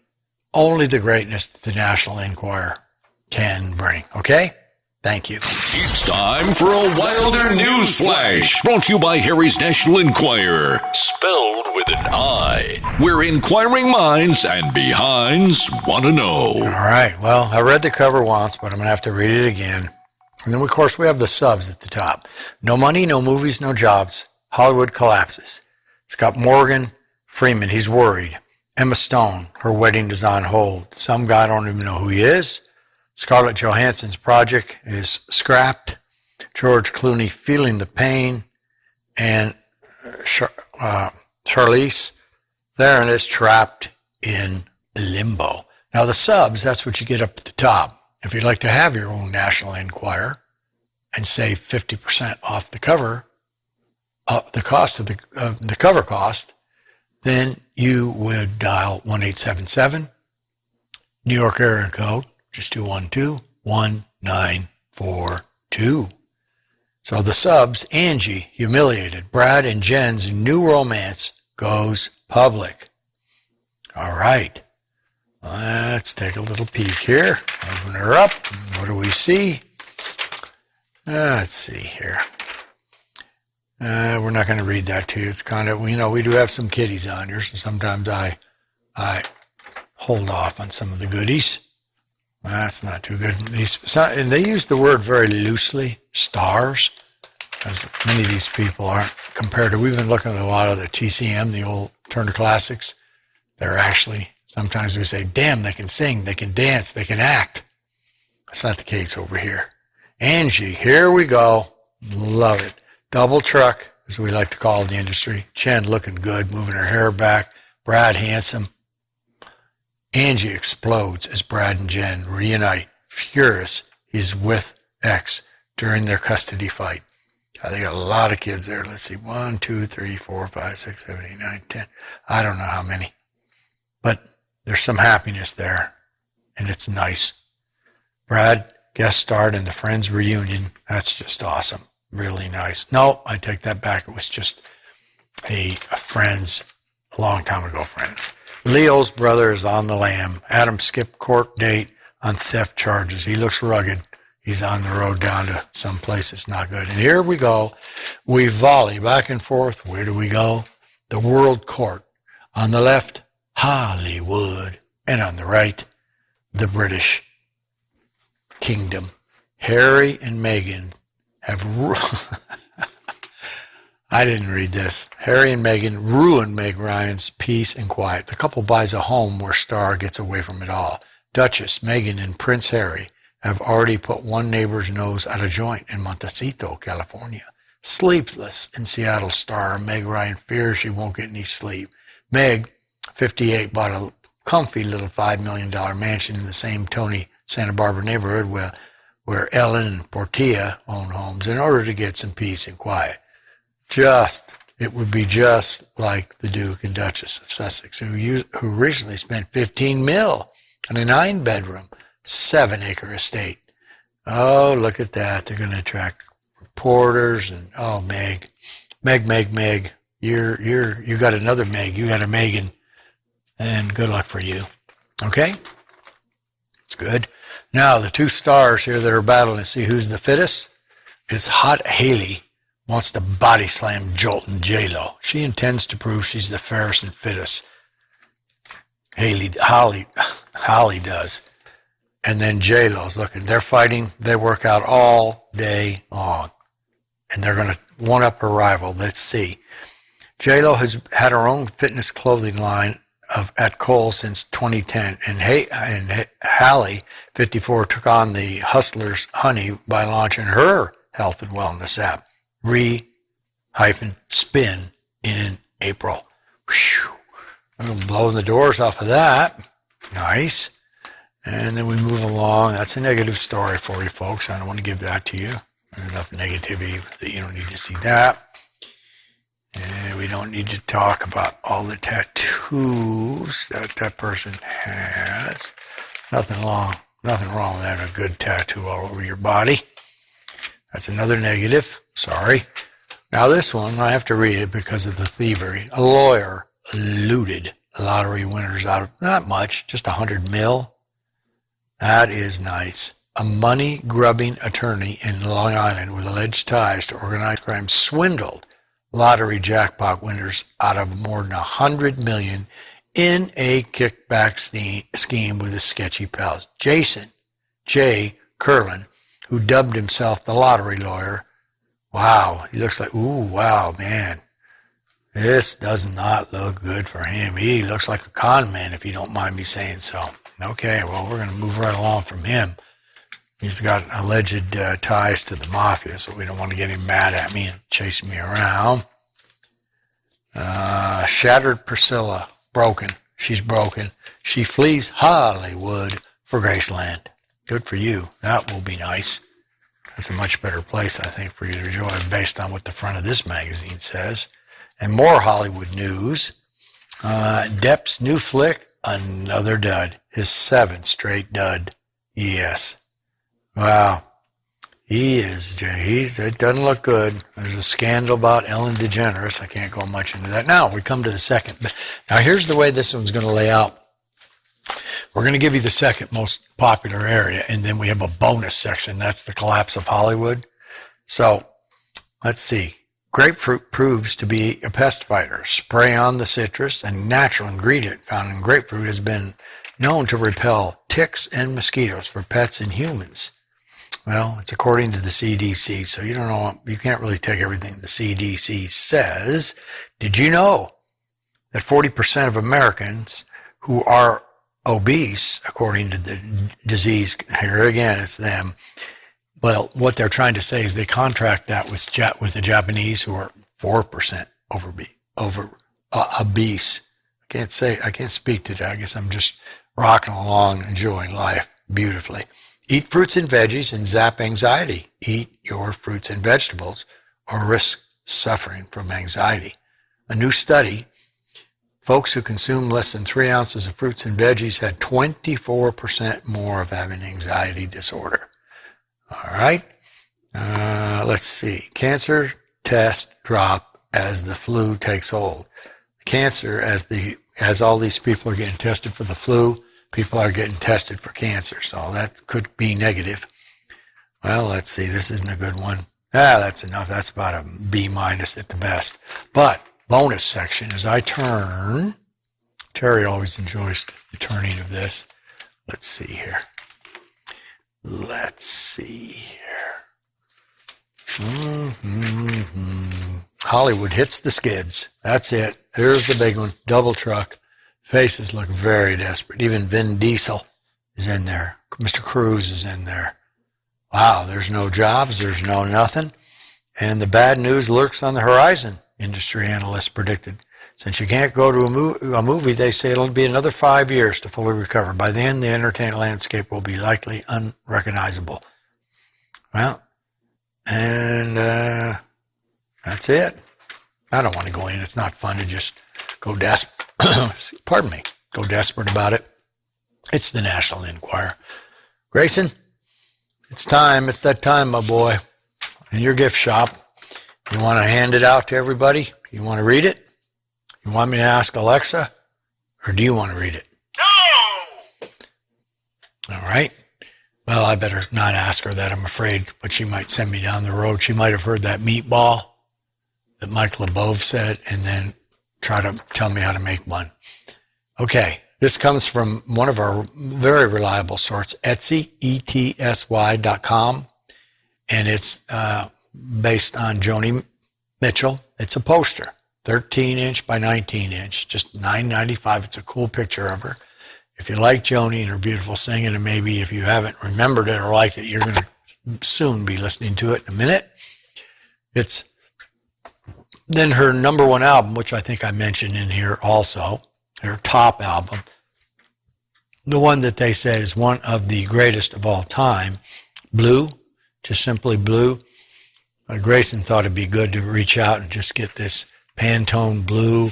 D: the greatness that the National Enquirer can bring. Okay? Thank you.
A: It's time for a Wilder News Flash, brought to you by Harry's National Enquirer, spelled with an I, where inquiring minds and behinds want to know.
D: All right, well, I read the cover once, but I'm going to have to read it again. And then, of course, we have the subs at the top. No money, no movies, no jobs. Hollywood collapses. It's got Morgan Freeman, he's worried. Emma Stone, her wedding is on hold. Some guy, I don't even know who he is. Scarlett Johansson's project is scrapped. George Clooney feeling the pain. And Charlize Theron is trapped in limbo. Now the subs, that's what you get up at the top. If you'd like to have your own National Enquirer and save 50% off the cover, the cost of the cover cost, then you would dial 1-877 New York area code, just 212-1942. So the subs, Angie, humiliated. Brad and Jen's new romance goes public. All right. Let's take a little peek here. Open her up. What do we see? Let's see here. We're not going to read that to you. It's kind of, we do have some kiddies on here, so sometimes I hold off on some of the goodies. That's not too good. And they use the word very loosely, stars, as many of these people aren't compared to. We've been looking at a lot of the TCM, the old Turner Classics. They're actually, sometimes we say, damn, they can sing, they can dance, they can act. That's not the case over here. Angie, here we go. Love it. Double truck, as we like to call it in the industry. Chen looking good, moving her hair back. Brad handsome. Angie explodes as Brad and Jen reunite. Furious, he's with X during their custody fight. They got a lot of kids there. Let's see, 1, 2, 3, 4, 5, 6, 7, 8, 9, 10. I don't know how many. But there's some happiness there, and it's nice. Brad guest starred in the Friends reunion. That's just awesome. Really nice. No, I take that back. It was just a Friends, a long time ago Friends. Leo's brother is on the lam. Adam skipped court date on theft charges. He looks rugged. He's on the road down to some place that's not good. And here we go. We volley back and forth. Where do we go? The World Court. On the left, Hollywood. And on the right, the British Kingdom. Harry and Meghan have... I didn't read this. Harry and Meghan ruined Meg Ryan's peace and quiet. The couple buys a home where Star gets away from it all. Duchess, Meghan, and Prince Harry have already put one neighbor's nose at a joint in Montecito, California. Sleepless in Seattle, Star, Meg Ryan fears she won't get any sleep. Meg, 58, bought a comfy little $5 million mansion in the same Tony Santa Barbara neighborhood where Ellen and Portia own homes in order to get some peace and quiet. It would be just like the Duke and Duchess of Sussex, who recently spent $15 million on a 9-bedroom, 7-acre estate. Oh, look at that. They're going to attract reporters and, oh, Meg. You got another Meg. You got a Megan. And good luck for you. Okay? It's good. Now, the two stars here that are battling to see who's the fittest is Hot Haley wants to body slam Jolton J-Lo. She intends to prove she's the fairest and fittest. Holly does. And then J-Lo's looking. They're fighting. They work out all day long. And they're going to one-up her rival. Let's see. J-Lo has had her own fitness clothing line at Kohl's since 2010. And Hallie, 54, took on the hustler's honey by launching her health and wellness app, Re-Spin, in April. Whew. I'm blowing the doors off of that. Nice. And then we move along. That's a negative story for you folks. I don't want to give that to you. There's enough negativity that you don't need to see that. And we don't need to talk about all the tattoos that person has. Nothing wrong with having a good tattoo all over your body. That's another negative. Sorry. Now this one, I have to read it because of the thievery. A lawyer looted lottery winners out of not much, just $100 million. That is nice. A money-grubbing attorney in Long Island with alleged ties to organized crime swindled lottery jackpot winners out of more than $100 million in a kickback scheme with his sketchy pals. Jason J. Curlin, who dubbed himself the lottery lawyer. Wow, he looks like, ooh, wow, man. This does not look good for him. He looks like a con man, if you don't mind me saying so. Okay, well, we're going to move right along from him. He's got alleged ties to the mafia, so we don't want to get him mad at me and chasing me around. Shattered Priscilla, broken. She's broken. She flees Hollywood for Graceland. Good for you. That will be nice. That's a much better place, I think, for you to enjoy based on what the front of this magazine says. And more Hollywood news. Depp's new flick, another dud. His 7th straight dud. Yes. Wow. It doesn't look good. There's a scandal about Ellen DeGeneres. I can't go much into that. Now, we come to the second. Now, here's the way this one's going to lay out. We're going to give you the second most popular area, and then we have a bonus section. That's the collapse of Hollywood. So, let's see. Grapefruit proves to be a pest fighter. Spray on the citrus, a natural ingredient found in grapefruit, has been known to repel ticks and mosquitoes for pets and humans. Well, it's according to the CDC, so you can't really take everything the CDC says. Did you know that 40% of Americans who are obese, according to the disease, here again, it's them, well, what they're trying to say is they contract that with the Japanese who are 4% obese. I can't speak today. I guess I'm just rocking along, enjoying life beautifully. Eat fruits and veggies and zap anxiety. Eat your fruits and vegetables or risk suffering from anxiety. A new study, folks who consume less than 3 ounces of fruits and veggies had 24% more of having anxiety disorder. All right. Let's see. Cancer tests drop as the flu takes hold. Cancer, as all these people are getting tested for the flu, people are getting tested for cancer, so that could be negative. Well, let's see. This isn't a good one. That's enough. That's about a B- at the best. But bonus section, as I turn, Terry always enjoys the turning of this. Let's see here. Hollywood hits the skids. That's it. Here's the big one. Double truck. Faces look very desperate. Even Vin Diesel is in there. Mr. Cruz is in there. Wow, there's no jobs. There's no nothing. And the bad news lurks on the horizon, industry analysts predicted. Since you can't go to a movie, they say it'll be another 5 years to fully recover. By then, the entertainment landscape will be likely unrecognizable. Well, and that's it. I don't want to go in. It's not fun to just go go desperate about it. It's the National Enquirer. Grayson, it's time. It's that time, my boy. In your gift shop. You want to hand it out to everybody? You want to read it? You want me to ask Alexa? Or do you want to read it? No! All right. Well, I better not ask her that, I'm afraid, but she might send me down the road. She might have heard that meatball that Mike LeBove said and then try to tell me how to make one. Okay. This comes from one of our very reliable sources, Etsy, ETSY.com, and it's based on Joni Mitchell. It's a poster, 13-inch by 19-inch, just $9.95. It's a cool picture of her. If you like Joni and her beautiful singing, and maybe if you haven't remembered it or liked it, you're going to soon be listening to it in a minute. It's then her number one album, which I think I mentioned in here also, her top album, the one that they said is one of the greatest of all time, Blue, just simply Blue. Grayson thought it'd be good to reach out and just get this Pantone Blue,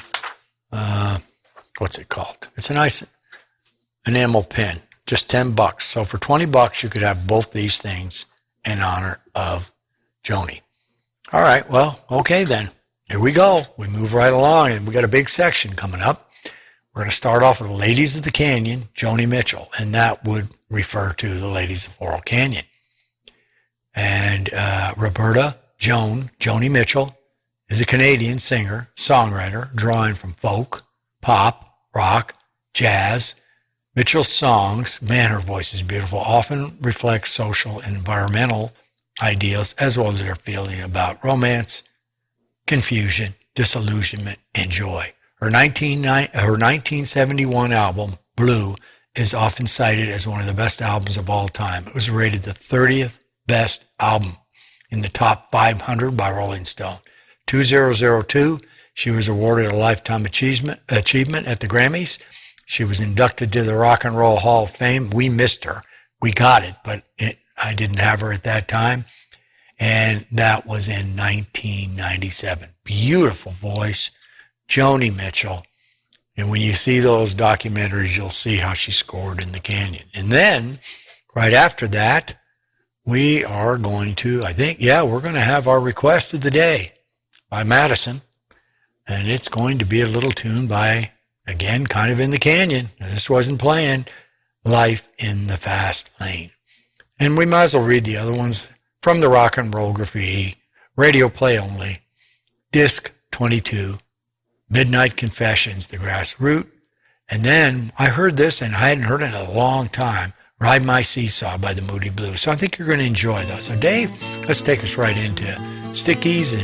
D: what's it called? It's a nice enamel pin, just $10. So for $20, you could have both these things in honor of Joni. All right, well, okay then. Here we go. We move right along, and we got a big section coming up. We're going to start off with Ladies of the Canyon, Joni Mitchell, and that would refer to the Ladies of Laurel Canyon. And Roberta Joni Mitchell, is a Canadian singer, songwriter, drawing from folk, pop, rock, jazz. Mitchell's songs, man, her voice is beautiful, often reflect social and environmental ideals as well as their feeling about romance, confusion, disillusionment, and joy. Her 1971 album, Blue, is often cited as one of the best albums of all time. It was rated the 30th best album in the top 500 by Rolling Stone. 2002, she was awarded a Lifetime Achievement at the Grammys. She was inducted to the Rock and Roll Hall of Fame. We missed her. We got it, but I didn't have her at that time. And that was in 1997. Beautiful voice. Joni Mitchell. And when you see those documentaries, you'll see how she scored in the canyon. And then, right after that, we are going to, we're going to have our request of the day by Madison. And it's going to be a little tune by, again, kind of in the canyon. Now, this wasn't playing, Life in the Fast Lane. And we might as well read the other ones from the Rock and Roll Graffiti, radio play only, disc 22, Midnight Confessions, The Grassroot. And then I heard this, and I hadn't heard it in a long time, Ride My Seesaw by the Moody Blues. So I think you're going to enjoy those. So Dave, let's take us right into Stickies,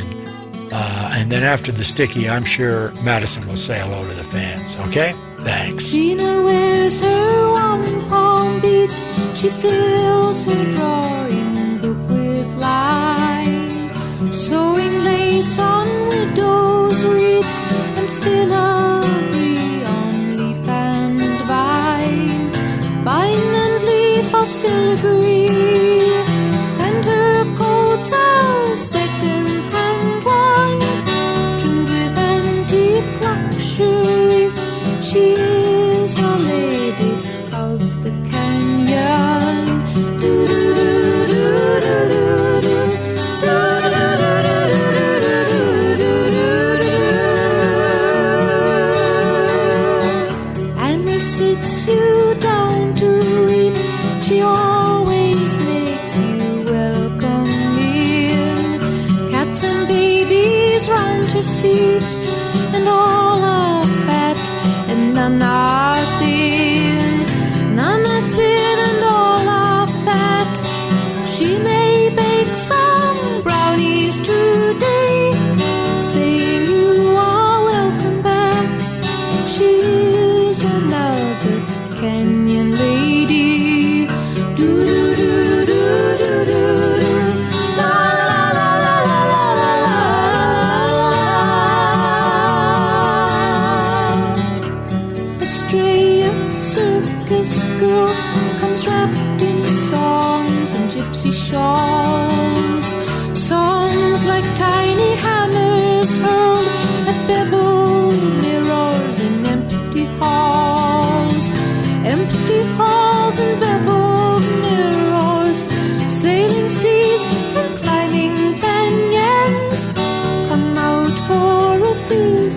D: and then after the Sticky, I'm sure Madison will say hello to the fans. Okay? Thanks.
G: Gina wears her one palm beads. She fills her drawing book with line, sewing lace on widow's wreaths and filigree on leaf and vine, vine and leaf of filigree, and her coats are second-hand wine, trimmed with antique luxury. She is a lady of the canyon. Do-do-do-do-do-do-do. Do-do-do-do-do-do-do-do.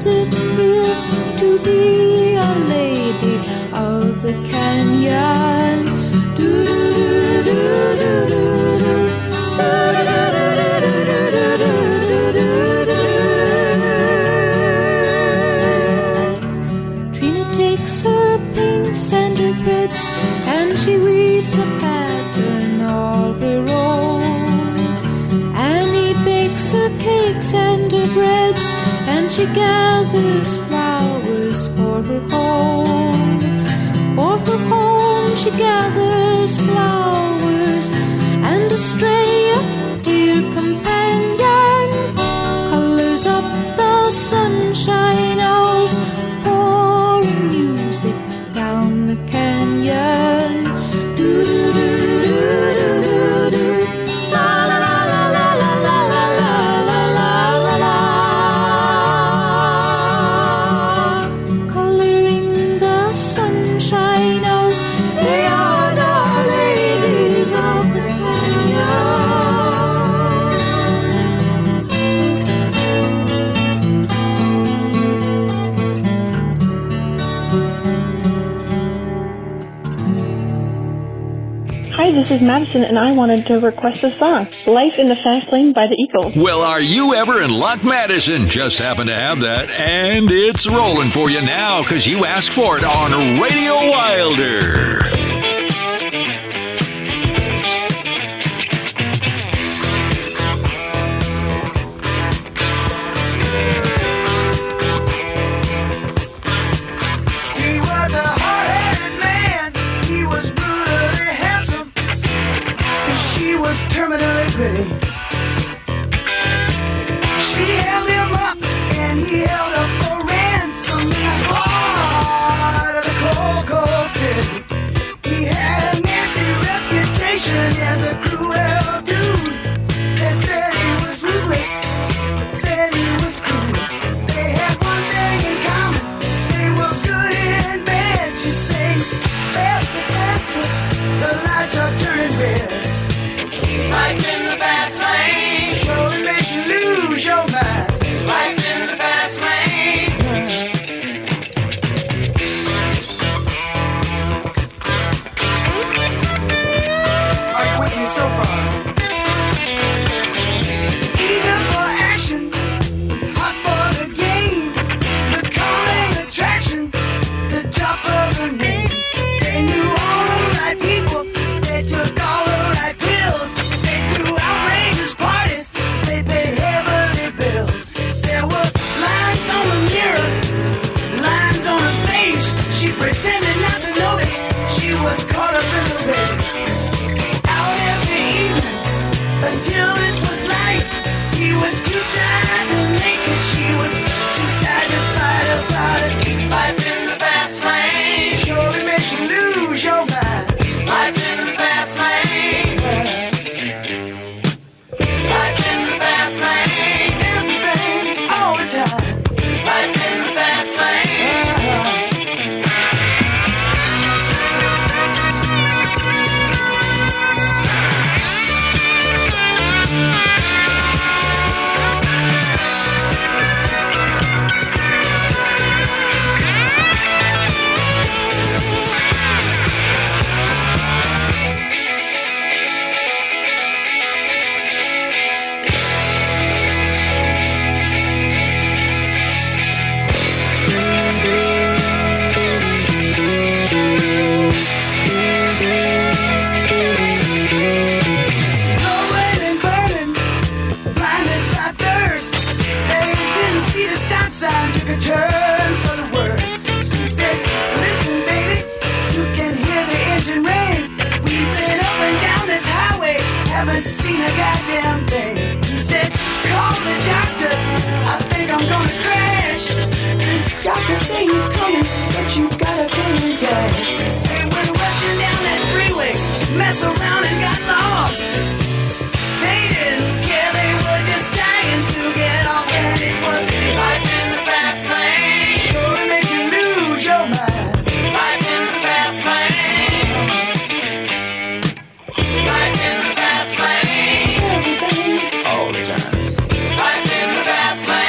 G: it here to be a lady of the canyon? Trina takes her paints and her threads, and she weaves a pattern all her own. Annie bakes her cakes and her breads, and she gathers flowers for her home. For her home she gathers flowers, and a stray up dear companion colors up the sunshine hours, pouring music down the canyon. Do do do do do do do. La la la la la la la la la la la la. Coloring the sunshine hours, they are the ladies of the
L: Hi, this is Madison, and I wanted to request a song, Life in the Fast Lane by the Eagles.
A: Well, are you ever in luck, Madison? Just happen to have that, and it's rolling for you now because you asked for it on Radio Wilder.
C: He was a hard-headed man. He was brutally handsome. And she was terminally pretty. She held him up and he held up for ransom in the heart of the cold, cold city. He had a nasty reputation as a cruel dude. They said he was ruthless, said he was cruel. They had one thing in common. They were good and bad. She sang faster, faster. The lights are turning red. Life in the fast lane surely make you lose your mind. Life in the fast lane. Are you with me so far? Eager for action, hot for the game, the calming attraction, the drop of a name. They knew all the right people, they took all the right pills, they threw outrageous parties, they paid heavily bills. There were lines on the mirror, lines on her face. She pretended not to notice, she was caught up in the race. Out every evening until it was light. He was too tired to make it, she was too tired to fight about it. Life in the fast lane surely make you lose your mind. Life in the fast lane. Life in the fast lane. Everything all the time. Life in the fast lane. Blowing and burning, blinded by thirst. They didn't see the stop sign, took a turn for the worse. She said, listen, baby, you can hear the engine rain. We've been up and down this highway, haven't seen a goddamn thing. He said, call the doctor, I think I'm gonna crash. The doctor say he's coming, but you gotta pay him cash. They went rushing down that freeway, mess around and got lost. They didn't care, they were just dying to get off, and it was life in the fast lane. Surely make you lose your mind. Life in the fast lane. Life in the fast lane. Everything all the time. Life in the fast lane.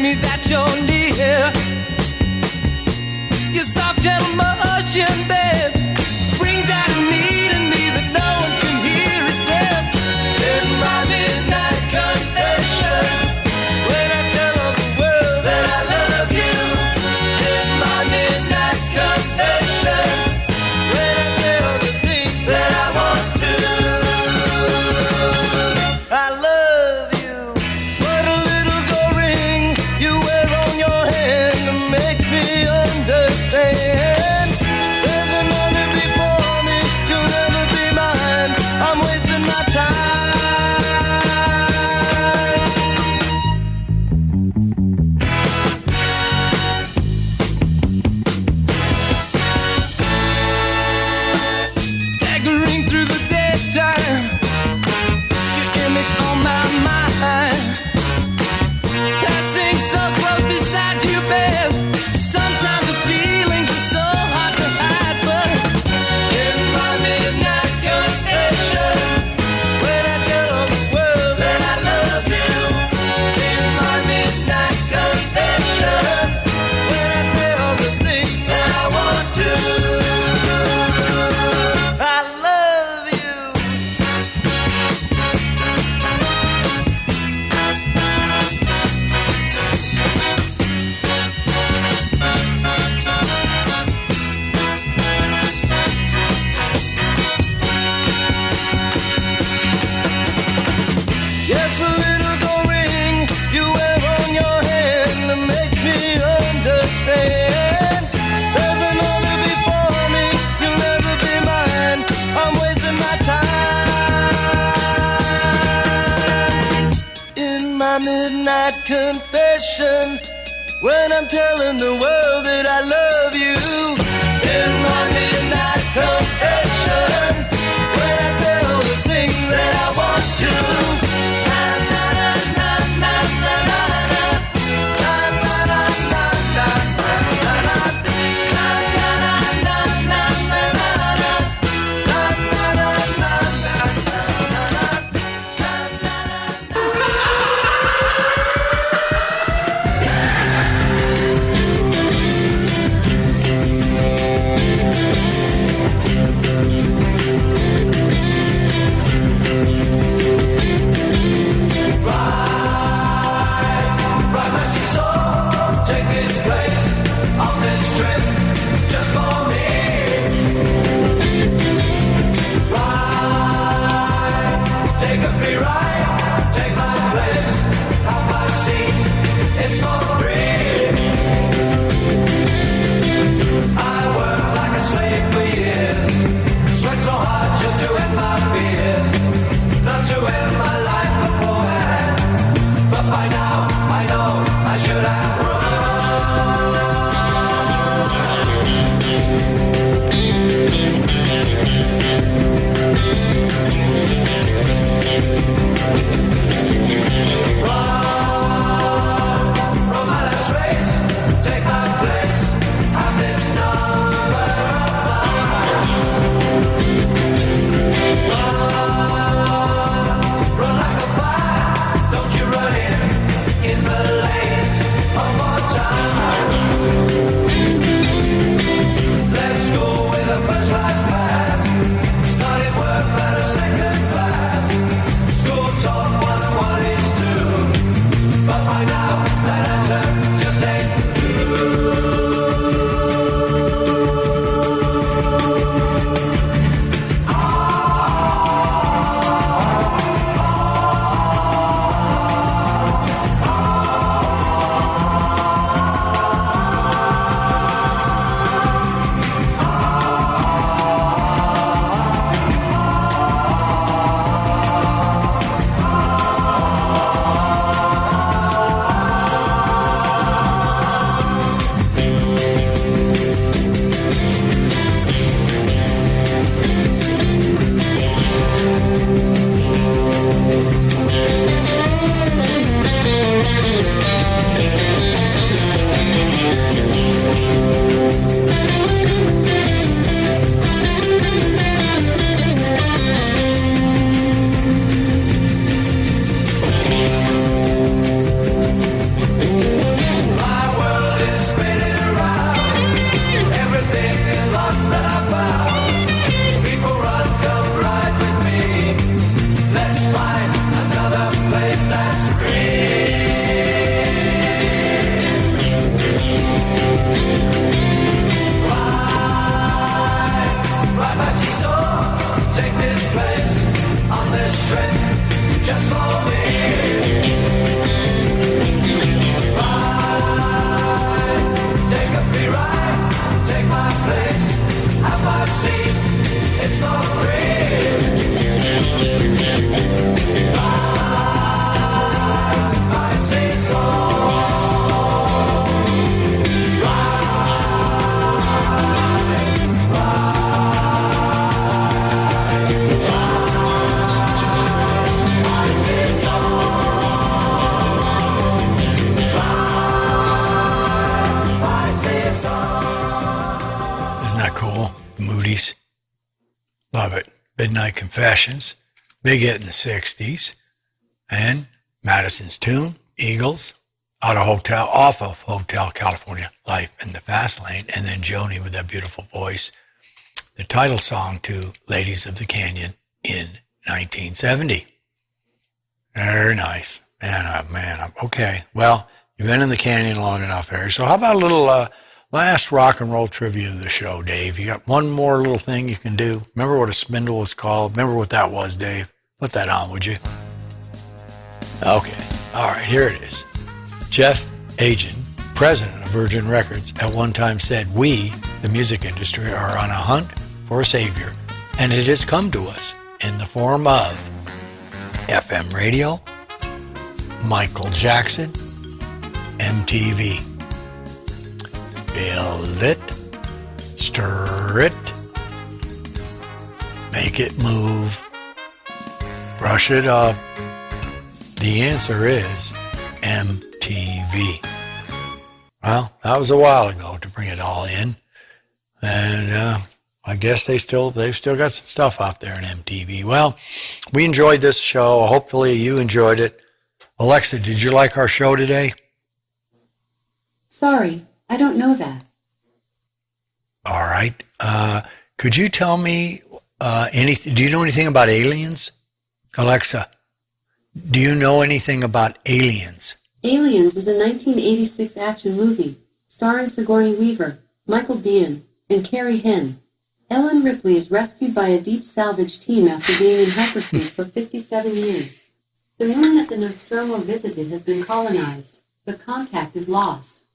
B: me that you're near. Your soft, gentle motion, babe, brings out a need in me that no one can hear except in my midnight confession. When I tell all the world that I love you, in my midnight confession. When I say all the things that I want to, I love you. What a little gold ring you wear on your hand that makes me understand. There's another before me, you'll never be mine. I'm wasting my time. Staggering through the daytime, your image on my mind. Passing so close beside you, babe. Sometimes the feelings are so hard to hide, but in my midnight confession, when I tell all the world that I love you, in my midnight confession, when I say all the things that I want to, I love you. Yes, a little gold ring you wear on your hand that makes me understand. There's another before me, you'll never be mine. I'm wasting my time. In my midnight confession, when I'm telling the world that I love you. In my midnight confession, when I say all the things that I want to. Na na na na na na na na. Na na na na na na na na. Na na na na na na na na. Na na na na na na na na.
H: Ride my seesaw, take this place on this trip just for me. Ride, take a free ride, take my place, have my seat, it's for free. I worked like a slave for years, sweat so hard just to end my fears, not to end my life beforehand. But by now, I know I should have run. Run my last race, take my place, have this number of run like a fire, don't you run in the lanes of our time. Let's go with a first class pass. Started work at a second class. School talk 101.
D: Love it. Midnight Confessions, big hit in the 60s. And Madison's Tune, Eagles, off of Hotel California, Life in the Fast Lane. And then Joni with that beautiful voice, the title song to Ladies of the Canyon in 1970. Very nice. Okay. Well, you've been in the canyon long enough, Harry. So how about a little last rock and roll trivia of the show, Dave? You got one more little thing you can do? Remember what a spindle was called? Remember what that was, Dave? Put that on, would you? Okay. All right, here it is. Jeff Agin, president of Virgin Records, at one time said, "We, the music industry, are on a hunt for a savior, and it has come to us in the form of FM radio, Michael Jackson, MTV. Build it, stir it, make it move, brush it up." The answer is MTV. Well, that was a while ago to bring it all in, and I guess they've still got some stuff out there in MTV. Well, we enjoyed this show. Hopefully you enjoyed it. Alexa, did you like our show today?
E: Sorry, I don't know that.
D: All right. Could you tell me anything? Do you know anything about aliens? Alexa, do you know anything about aliens?
E: Aliens is a 1986 action movie starring Sigourney Weaver, Michael Biehn, and Carrie Henn. Ellen Ripley is rescued by a deep salvage team after being in hypersleep for 57 years. The moon that the Nostromo visited has been colonized, but contact is lost.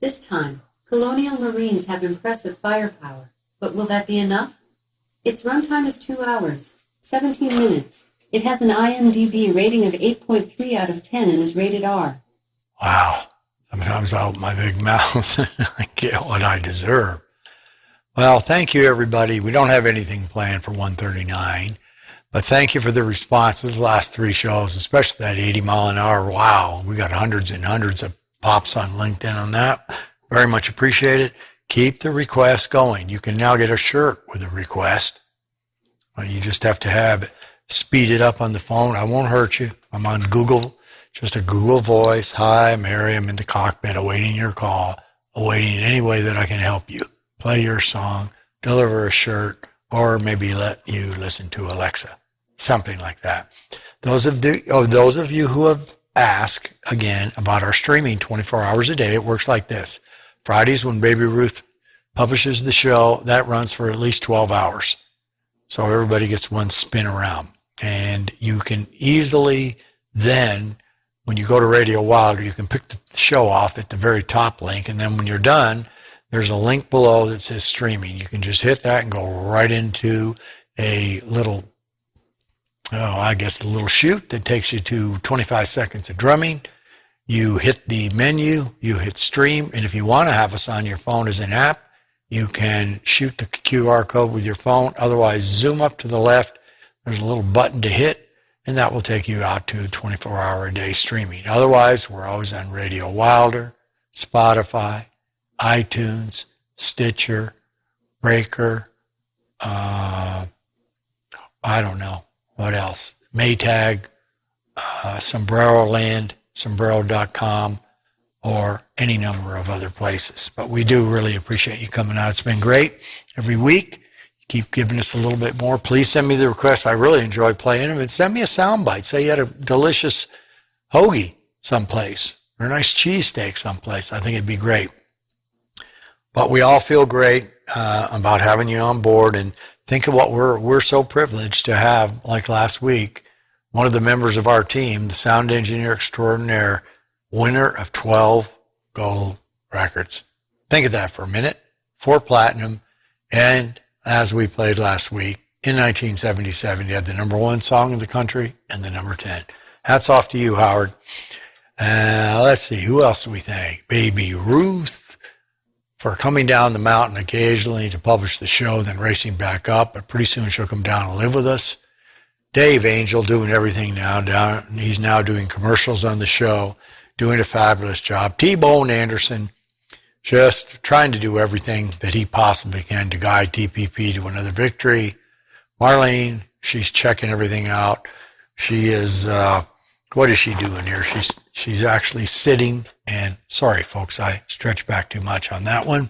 E: This time, Colonial Marines have impressive firepower, but will that be enough? Its runtime is 2 hours, 17 minutes. It has an IMDb rating of 8.3 out of 10 and is rated R.
D: Wow. Sometimes I open my big mouth and I get what I deserve. Well, thank you, everybody. We don't have anything planned for 139, but thank you for the responses the last 3 shows, especially that 80 mile an hour. Wow. We got hundreds and hundreds of pops on LinkedIn on that. Very much appreciate it. Keep the requests going. You can now get a shirt with a request. You just have to speed it up on the phone. I won't hurt you. I'm on Google, just a Google voice. "Hi, I'm Harry. I'm in the cockpit awaiting your call, awaiting in any way that I can help you. Play your song, deliver a shirt, or maybe let you listen to Alexa." Something like that. Those of you who have asked, again, about our streaming 24 hours a day, it works like this. Fridays, when Baby Ruth publishes the show, that runs for at least 12 hours. So everybody gets one spin around. And you can easily then, when you go to Radio Wilder, you can pick the show off at the very top link. And then when you're done, there's a link below that says streaming. You can just hit that and go right into a little, a little chute that takes you to 25 seconds of drumming. You hit the menu, you hit stream, and if you want to have us on your phone as an app, you can shoot the QR code with your phone. Otherwise, zoom up to the left. There's a little button to hit, and that will take you out to 24-hour-a-day streaming. Otherwise, we're always on Radio Wilder, Spotify, iTunes, Stitcher, Breaker, I don't know, what else? Maytag, Sombrero Land, Sombrero.com, or any number of other places. But we do really appreciate you coming out. It's been great every week. Keep giving us a little bit more. Please send me the requests. I really enjoy playing them. And send me a soundbite. Say you had a delicious hoagie someplace or a nice cheesesteak someplace. I think it'd be great. But we all feel great about having you on board. And think of what we're so privileged to have, like last week, one of the members of our team, the sound engineer extraordinaire, winner of 12 gold records. Think of that for a minute. 4 platinum, and as we played last week, in 1977, you had the number 1 song in the country and the number 10. Hats off to you, Howard. Let's see, who else do we thank? Baby Ruth for coming down the mountain occasionally to publish the show, then racing back up, but pretty soon she'll come down and live with us. Dave Angel doing everything now. He's now doing commercials on the show, doing a fabulous job. T-Bone Anderson, just trying to do everything that he possibly can to guide TPP to another victory. Marlene, she's checking everything out. She is, what is she doing here? She's actually sitting, and sorry folks, I stretched back too much on that one.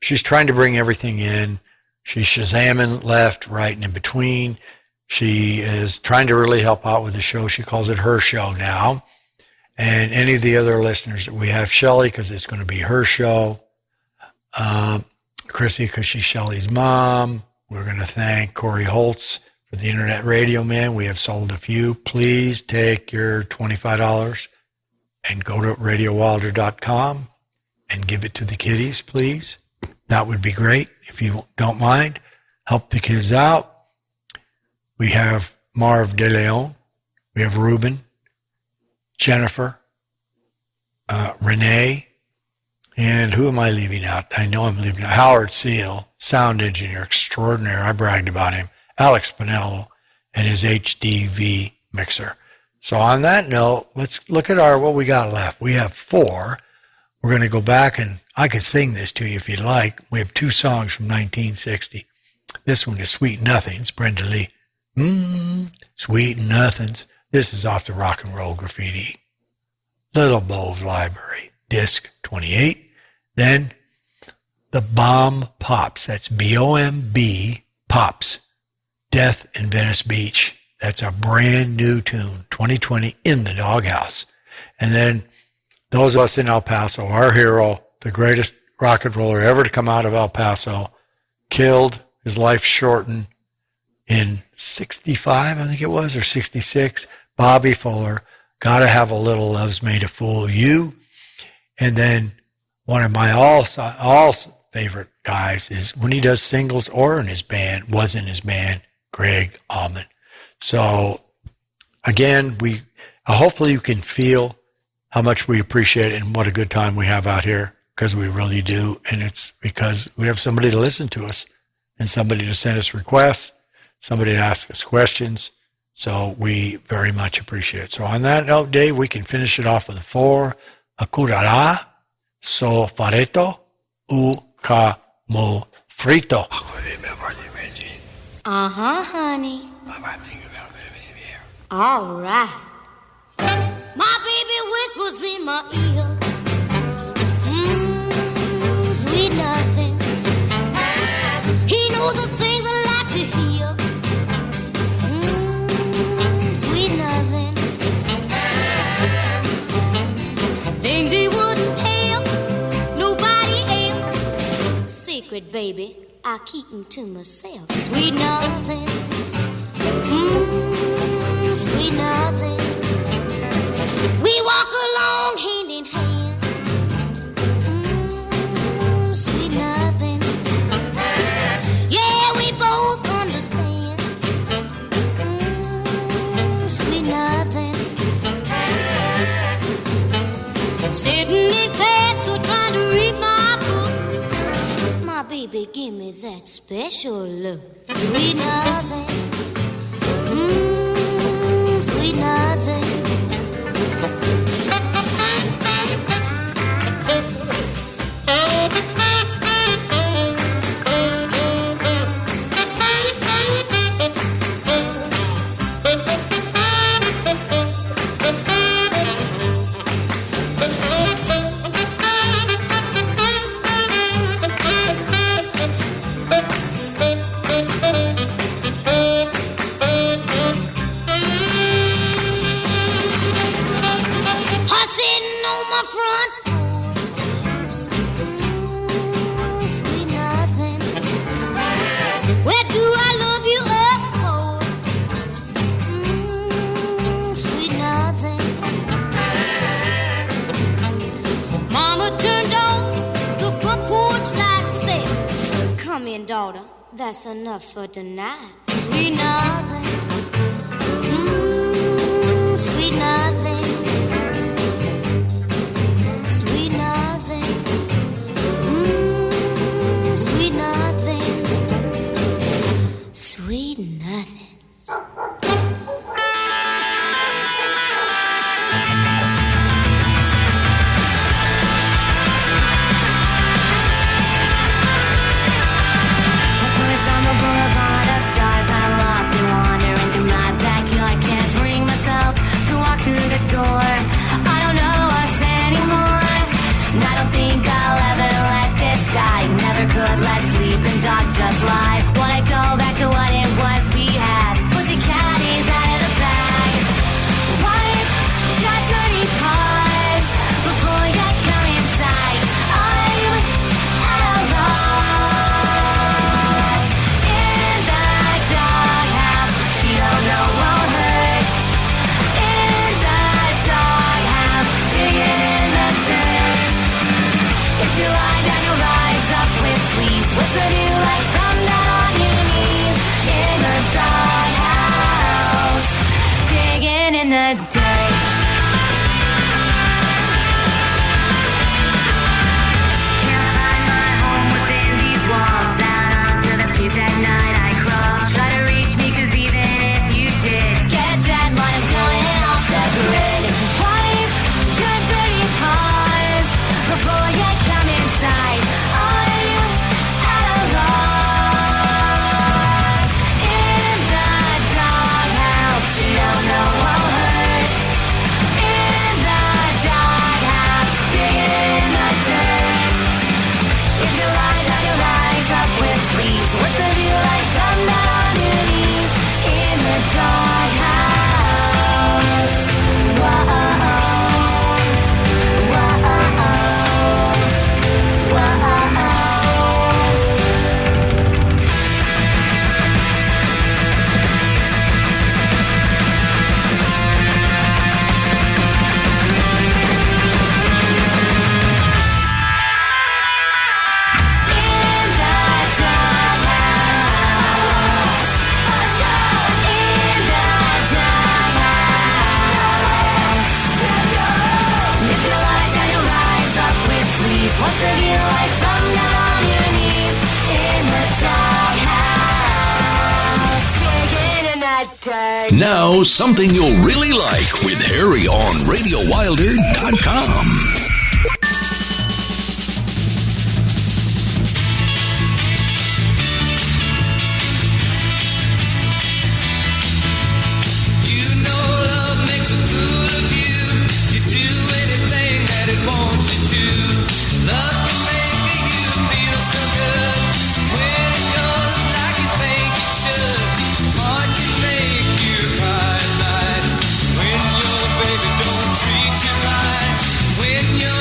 D: She's trying to bring everything in. She's Shazamming left, right, and in between. She is trying to really help out with the show. She calls it her show now. And any of the other listeners that we have, Shelly, because it's going to be her show. Chrissy, because she's Shelly's mom. We're going to thank Corey Holtz for the Internet Radio Man. We have sold a few. Please take your $25 and go to radiowilder.com and give it to the kiddies, please. That would be great if you don't mind. Help the kids out. We have Marv De Leon. We have Ruben, Jennifer, Renee, and who am I leaving out? I know I'm leaving out. Howard Seal, sound engineer extraordinaire. I bragged about him. Alex Pinello and his HDV mixer. So on that note, let's look at what we got left. We have 4. We're going to go back, and I could sing this to you if you'd like. We have 2 songs from 1960. This one is Sweet Nothings, Brenda Lee. Sweet Nothings. This is off the Rock and Roll Graffiti Little Bove Library, disc 28. Then the Bompops. That's B-O-M-B, Pops. Death in Venice Beach. That's a brand new tune, 2020, in the Doghouse. And then those of us in El Paso, our hero, the greatest rock and roller ever to come out of El Paso, killed, his life shortened in 65, I think it was, or 66. Bobby Fuller, Gotta Have a Little Love's Made a Fool of You. And then one of my all favorite guys is when he does singles or in his band, Greg Allman. So again, hopefully you can feel how much we appreciate it and what a good time we have out here, because we really do. And it's because we have somebody to listen to us and somebody to send us requests, somebody to ask us questions. So we very much appreciate it. So on that note, Dave, we can finish it off with 4. Acurará, so fareto, u ca mo frito.
G: Honey. All right. My baby whispers in my ear. Sweet nothing. He knows the things I like to hear. Sweet nothing. Things he wouldn't tell nobody else. Secret, baby, I keep them to myself. Sweet nothing. Sweet nothing. We walk along hand in hand. Sweet nothing. Yeah, we both understand. Sweet nothing. Sitting in class or trying to read my book. My baby, give me that special look. Sweet nothing. Sweet nothing.
M: mommy and daughter, that's enough for tonight. Sweet nothing, sweet nothing, sweet nothing, sweet nothing, sweet nothing.
N: Let sleeping dogs just lie. Wanna go back to what it was we had. Put the caddies out of the bag. Wipe your dirty paws before you come inside. I'm at a loss. In the doghouse, she don't know won't hurt. In the doghouse, digging in the dirt. If you lie down, you'll rise up with fleas. What's the view like from down on your knees? In the doghouse, digging in the dirt. Can't find my home within these walls. Out onto the streets at night I crawl. Try to reach me, cause even if you did get dead, when I'm going off the grid. Wipe your dirty paws before you come inside. I'm at a loss. In the doghouse, she don't know won't hurt. In the doghouse, digging in the dirt. If you lie down, you rise up with fleas. What's the view like from down on your knees? In the doghouse. Whoa. What's the view like from down on your knees? In the doghouse, digging in that dirt.
A: Now, something you'll really like with Harry on RadioWilder.com.
B: You know love makes a fool of you. You do anything that it wants you to. Love can make you feel so good when it's yours like you think it should. Heart can make you cry at night when your baby don't treat you right. When your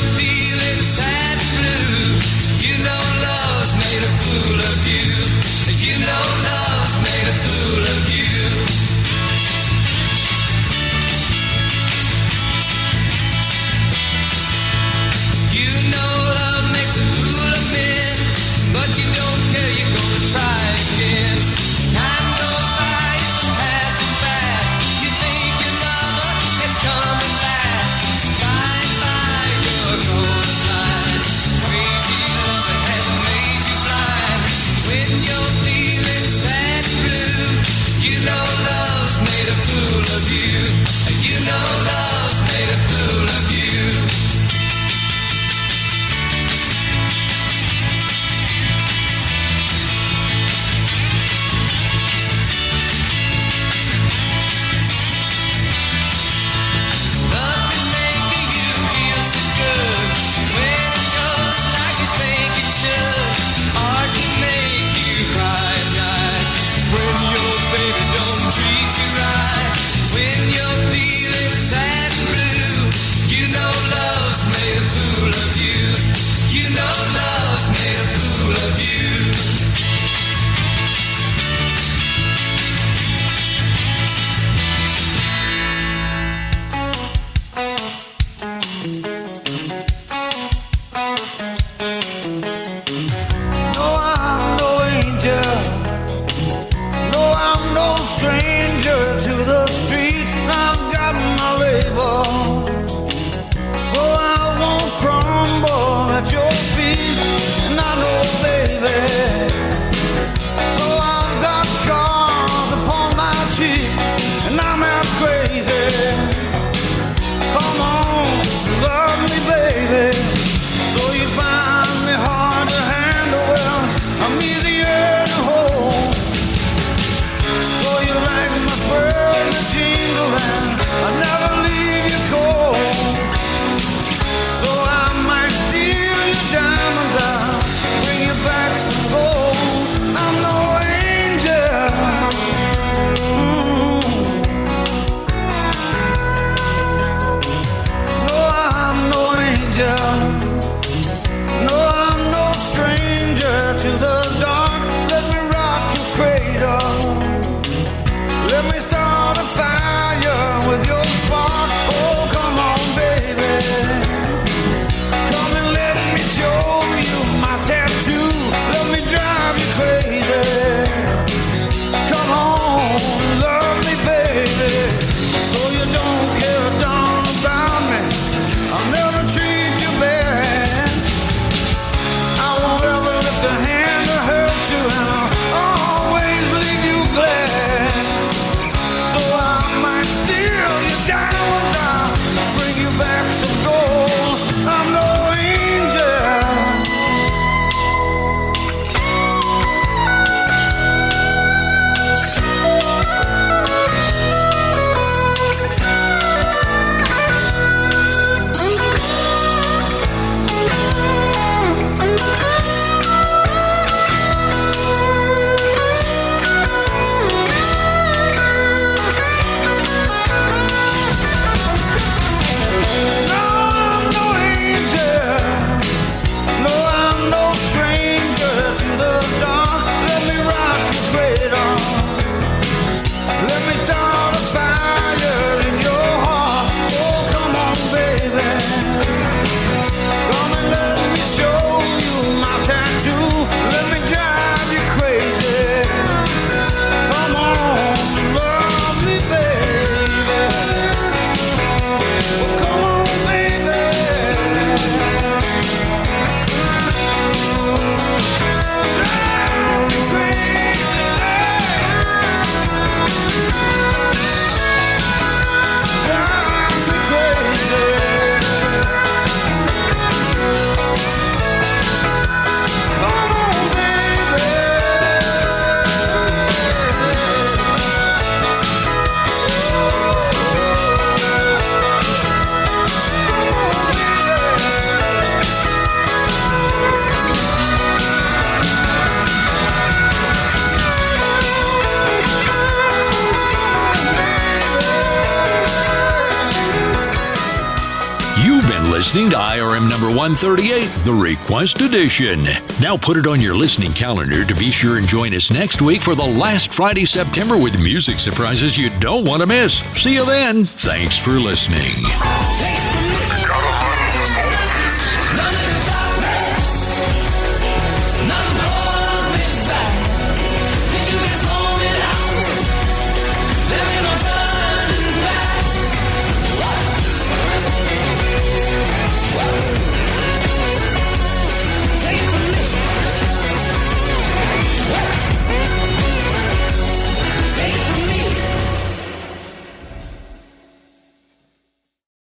A: listening to IRM number 138, the Request Edition. Now put it on your listening calendar to be sure and join us next week for the last Friday September with music surprises you don't want to miss. See you then. Thanks for listening.